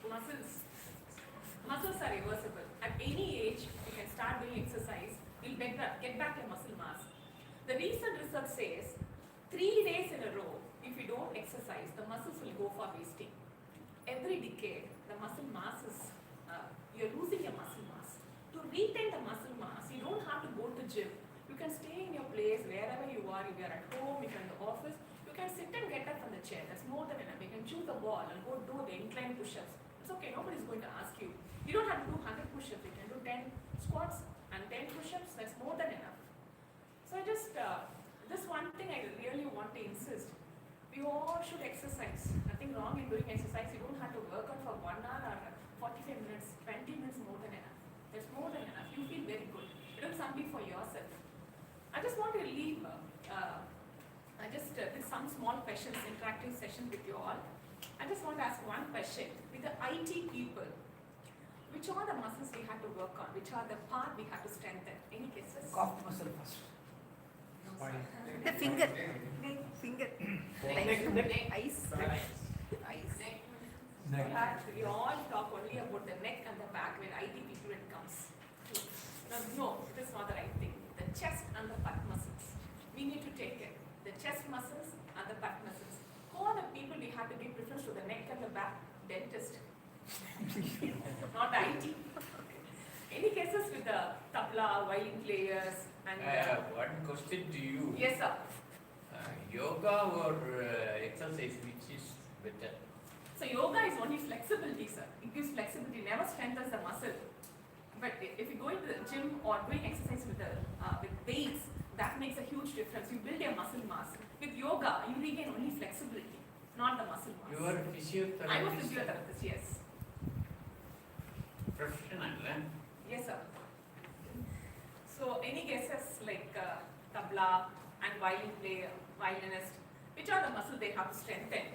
S4: Muscles. Muscles are reversible. At any age, you can start doing exercise. You'll get back your muscle mass. The recent research says 3 days in a row, if you don't exercise, the muscles will go for wasting. Every decade, the muscle mass is, you're losing your muscle mass. To retain the muscle mass, you don't have to go to gym. You can stay in your place wherever you are. If you're at home, if you're in the office, you can sit and get up from the chair. That's more than enough. You can choose the ball and go do the incline push-ups. It's okay, nobody's going to ask you. You don't have to do 100 push-ups. You can do 10 squats and 10 push-ups. That's more than enough. So I just, this one thing I really want to insist. We all should exercise. Nothing wrong in doing exercise. You don't have to work out for 1 hour or 45 minutes, 20 minutes more than enough. That's more than enough. You feel very good. You do something for yourself. I just want to leave, I just did some small questions, interactive session with you all. I just want to ask one question. With the IT people, which are the muscles we have to work on? Which are the part we have to strengthen? Any guesses?
S8: Calf muscle first.
S9: The finger. Finger. Eyes.
S4: We all talk only about the neck and the back when IT people it comes. No, it is not the right thing. The chest and the butt muscles. We need to take it. The chest muscles and the butt muscles. Who are the people we have to give preference to, the neck and the back? Dentist. Not the IT. Any cases with the tabla, violin players and...
S17: One question to you.
S4: Yes, sir.
S17: Yoga or exercise, which is better?
S4: So yoga is only flexibility, sir. It gives flexibility, never strengthens the muscle. But if you go into the gym or doing exercise with weights, that makes a huge difference. You build your muscle mass. With yoga, you regain only flexibility, not the muscle mass.
S17: You are a physiotherapist?
S4: I'm a physiotherapist, yes.
S17: Professional, eh?
S4: Yes, sir. So any guesses like tabla and violin player, violinist, which are the muscles they have to strengthen?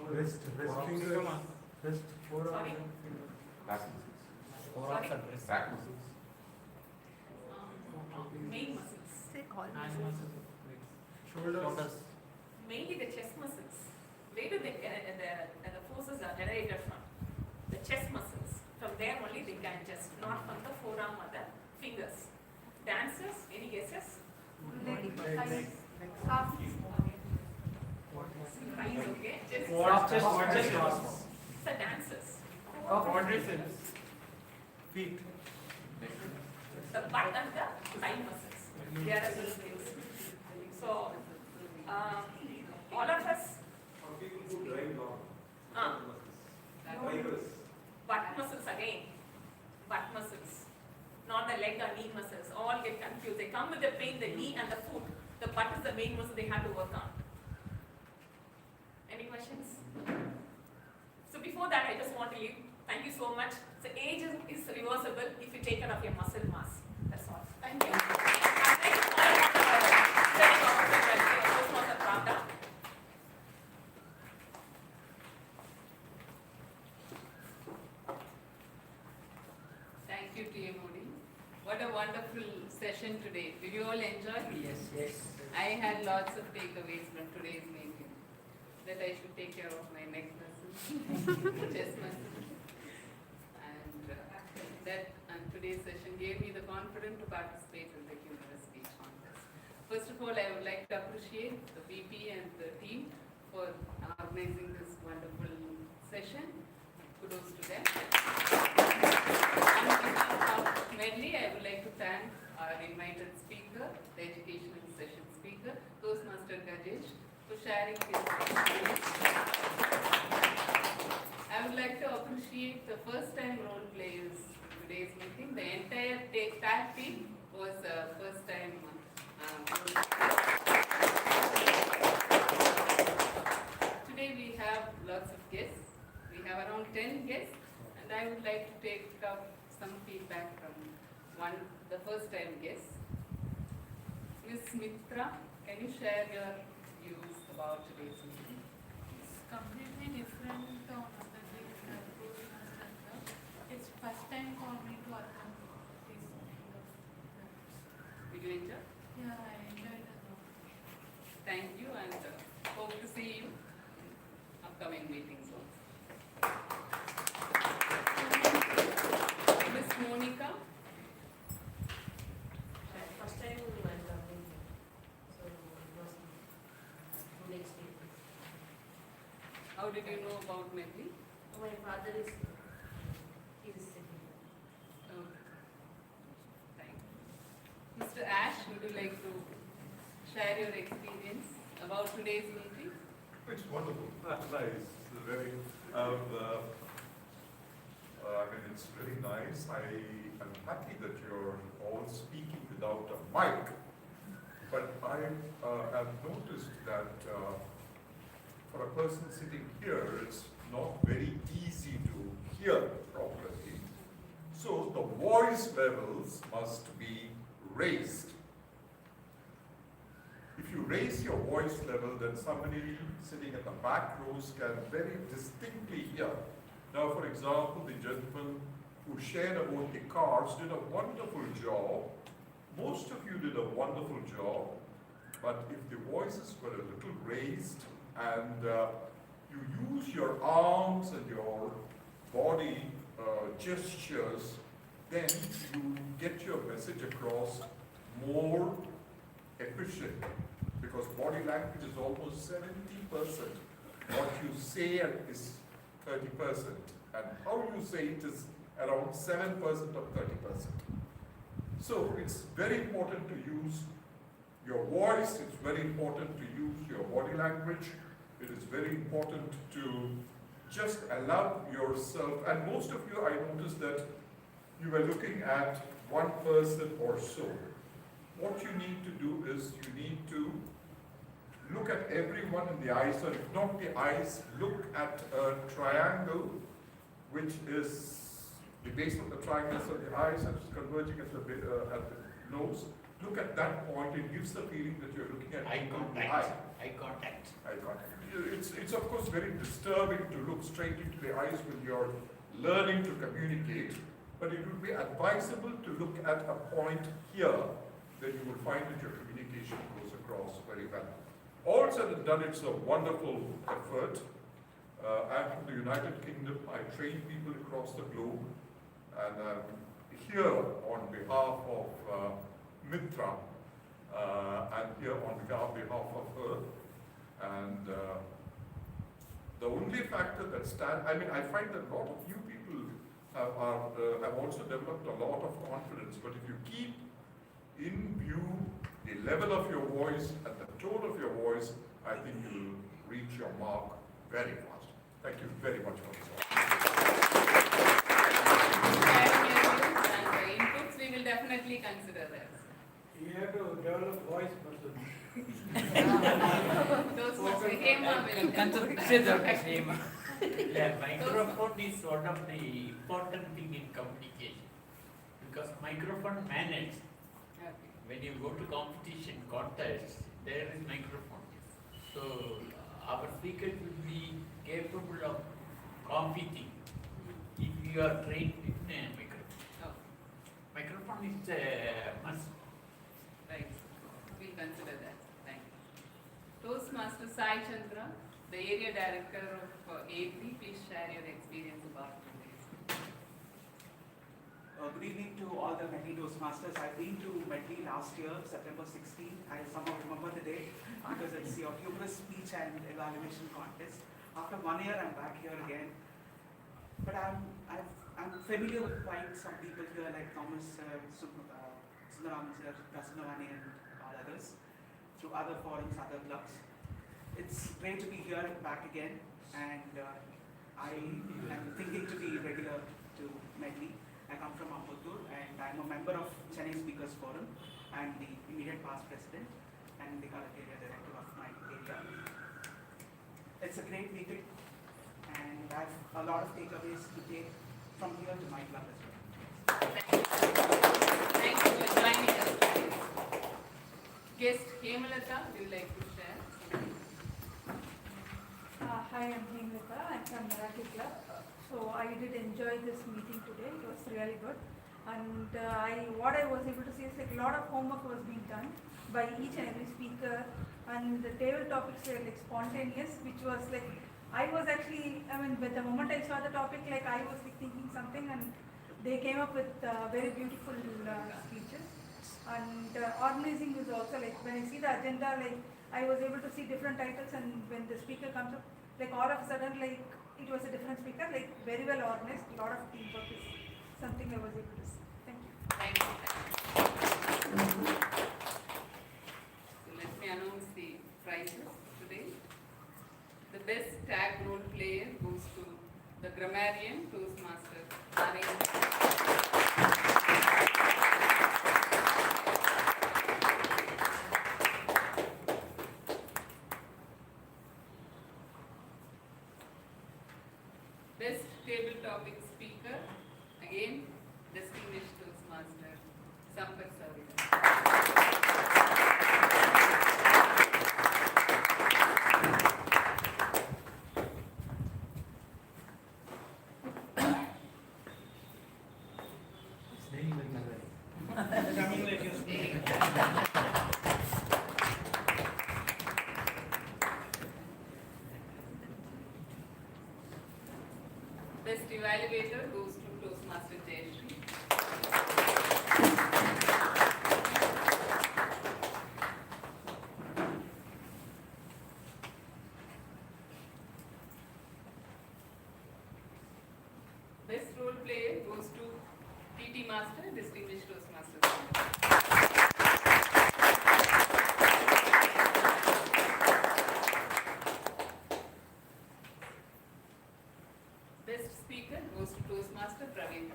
S3: Wrist fingers, wrist, forearm,
S4: Sorry?
S3: finger.
S8: Back
S4: Sorry?
S8: Back muscles.
S4: Main muscles.
S9: Say all
S3: Shoulders.
S4: Mainly the chest muscles. Where do the forces are generated from? The chest muscles. From there only they can just, not from the forearm or the fingers. Dancers, any guesses?
S9: Legs.
S4: Half. Thighs, okay? Chest. So dancers.
S3: Quadriceps. Feet.
S4: The butt and the thigh muscles. They are the main things. So, all of us. Butt muscles again. Butt muscles. Not the leg or knee muscles. All get confused. They come with the pain, the knee and the foot. The butt is the main muscle they have to work on. Any questions? So before that, I just want to leave. Thank you so much. So age is reversible if you take care of your muscle mass. That's all. Thank you.
S2: Thank you, T.A. Modi. What a wonderful session today. Did you all enjoy?
S8: Yes.
S2: I had lots of takeaways from today's meeting. That I should take care of my neck muscles, chest muscles, and today's session gave me the confidence to participate in the humorous speech contest. First of all, I would like to appreciate the VP and the team for organizing this wonderful session. Kudos to them. On behalf of Medley, I would like to thank our invited speaker, the educational session speaker, Toastmaster Gajesh, for sharing his experience. I would like to appreciate the first-time role players in today's meeting. The entire tag team was first-time role players. Today we have lots of guests. We have around 10 guests, and I would like to take up some feedback from the first-time guest. Ms. Mitra, can you share your views about today's meeting?
S7: It's completely different on other days. It's first time for me to attend this kind of events.
S2: Did you enjoy?
S7: Yeah, I enjoyed a lot.
S2: Thank you, and hope to see you in upcoming meetings also. Ms. Monica.
S16: First time we went traveling, so it was good experience.
S2: How did you know about Medley?
S16: My father is sitting.
S2: Okay. Thank you. Mr. Ash, would you like to share your experience about today's meeting?
S12: It's wonderful. Nice. Very. It's very nice. I am happy that you're all speaking without a mic. But I have noticed that for a person sitting here, it's not very easy to hear properly. So the voice levels must be raised. If you raise your voice level, then somebody sitting at the back rows can very distinctly hear. Now, for example, the gentleman who shared about the cars did a wonderful job. Most of you did a wonderful job, but if the voices were a little raised and you use your arms and your body gestures, then you get your message across more efficient, because body language is almost 70%. What you say is 30%, and how you say it is around 7% of 30%. So it's very important to use your voice, it's very important to use your body language, it is very important to just allow yourself, and most of you, I noticed that you were looking at one person or so. What you need to do is you need to look at everyone in the eyes, or if not the eyes, look at a triangle, which is the base of the triangle, so the eyes are converging at the nose. Look at that point, it gives the feeling that you're looking at
S17: Eye contact. Eye contact.
S12: Eye contact. It's of course very disturbing to look straight into the eyes when you're learning to communicate, but it would be advisable to look at a point here, then you will find that your communication goes across very well. All said and done, it's a wonderful effort. I'm from the United Kingdom. I train people across the globe, and I'm here on behalf of Mitra, and here on behalf of her. And the only factor that I find that a lot of you people have also developed a lot of confidence, but if you keep in view the level of your voice and the tone of your voice, I think you'll reach your mark very fast. Thank you very much for this.
S2: And inputs, we will definitely consider that.
S18: You have to develop voice muscle.
S2: Those must be Hema will
S17: Consider Hema. Yeah, microphone is one of the important thing in communication, because microphone manners. When you go to competition, contests, there is microphone. So our speakers will be capable of competing if you are trained in a microphone. Microphone is a must.
S2: Right. We'll consider that. Thank you. Toastmaster Sai Chandra, the area director of A3, please share your experience about today's.
S13: Good evening to all the Medley Toastmasters. I've been to Medley last year, September 16th. I somehow remember the date because it's your humorous speech and evaluation contest. After 1 year, I'm back here again. But I'm familiar with quite some people here like Thomas Sundaram sir, Prasanavani and all others through other forums, other clubs. It's great to be here and back again, and I am thinking to be regular to Medley. I come from Ambuttur and I'm a member of Chennai Speakers Forum. I'm the immediate past president and the current area director of my area. It's a great meeting and I have a lot of takeaways to take from here to my club as well.
S2: Thank you for joining us today. Guest Hemalata, would you like to share?
S10: Hi, I'm Hemalata. I'm from Marathi Club. So I did enjoy this meeting today. It was really good. And what I was able to see is like a lot of homework was being done by each and every speaker. And the table topics were like spontaneous, which was like, I was actually, with the moment I saw the topic, like I was like thinking something and they came up with very beautiful speeches. And organizing was also like, when I see the agenda, like I was able to see different titles, and when the speaker comes up, like all of a sudden, like it was a different speaker, like very well organized, a lot of teamwork is something I was able to see. Thank you.
S2: Thank you. So let me announce the prizes today. The best tag role player goes to the grammarian Toastmaster. Best table topic speaker, again, distinguished Toastmaster, Sampat Savita.
S6: Coming like you.
S2: Best evaluator goes to Toastmaster Jayashree. Best role player goes to TT Master, Distinguished Toastmaster. Best speaker goes to Toastmaster Praveen.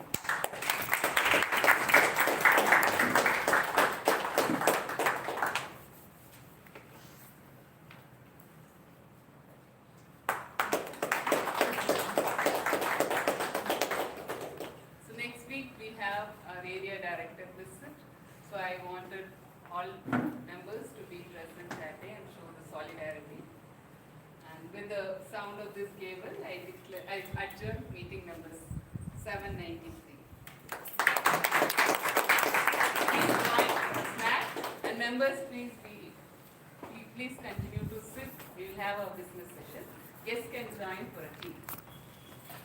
S2: So next week we have our area director visit. So I wanted all members to be present that day and show the solidarity. And with the sound of this gavel, I adjourn meeting numbers 793. Please join snack, and members, please continue to sit. We will have a business session. Guests can join for a tea.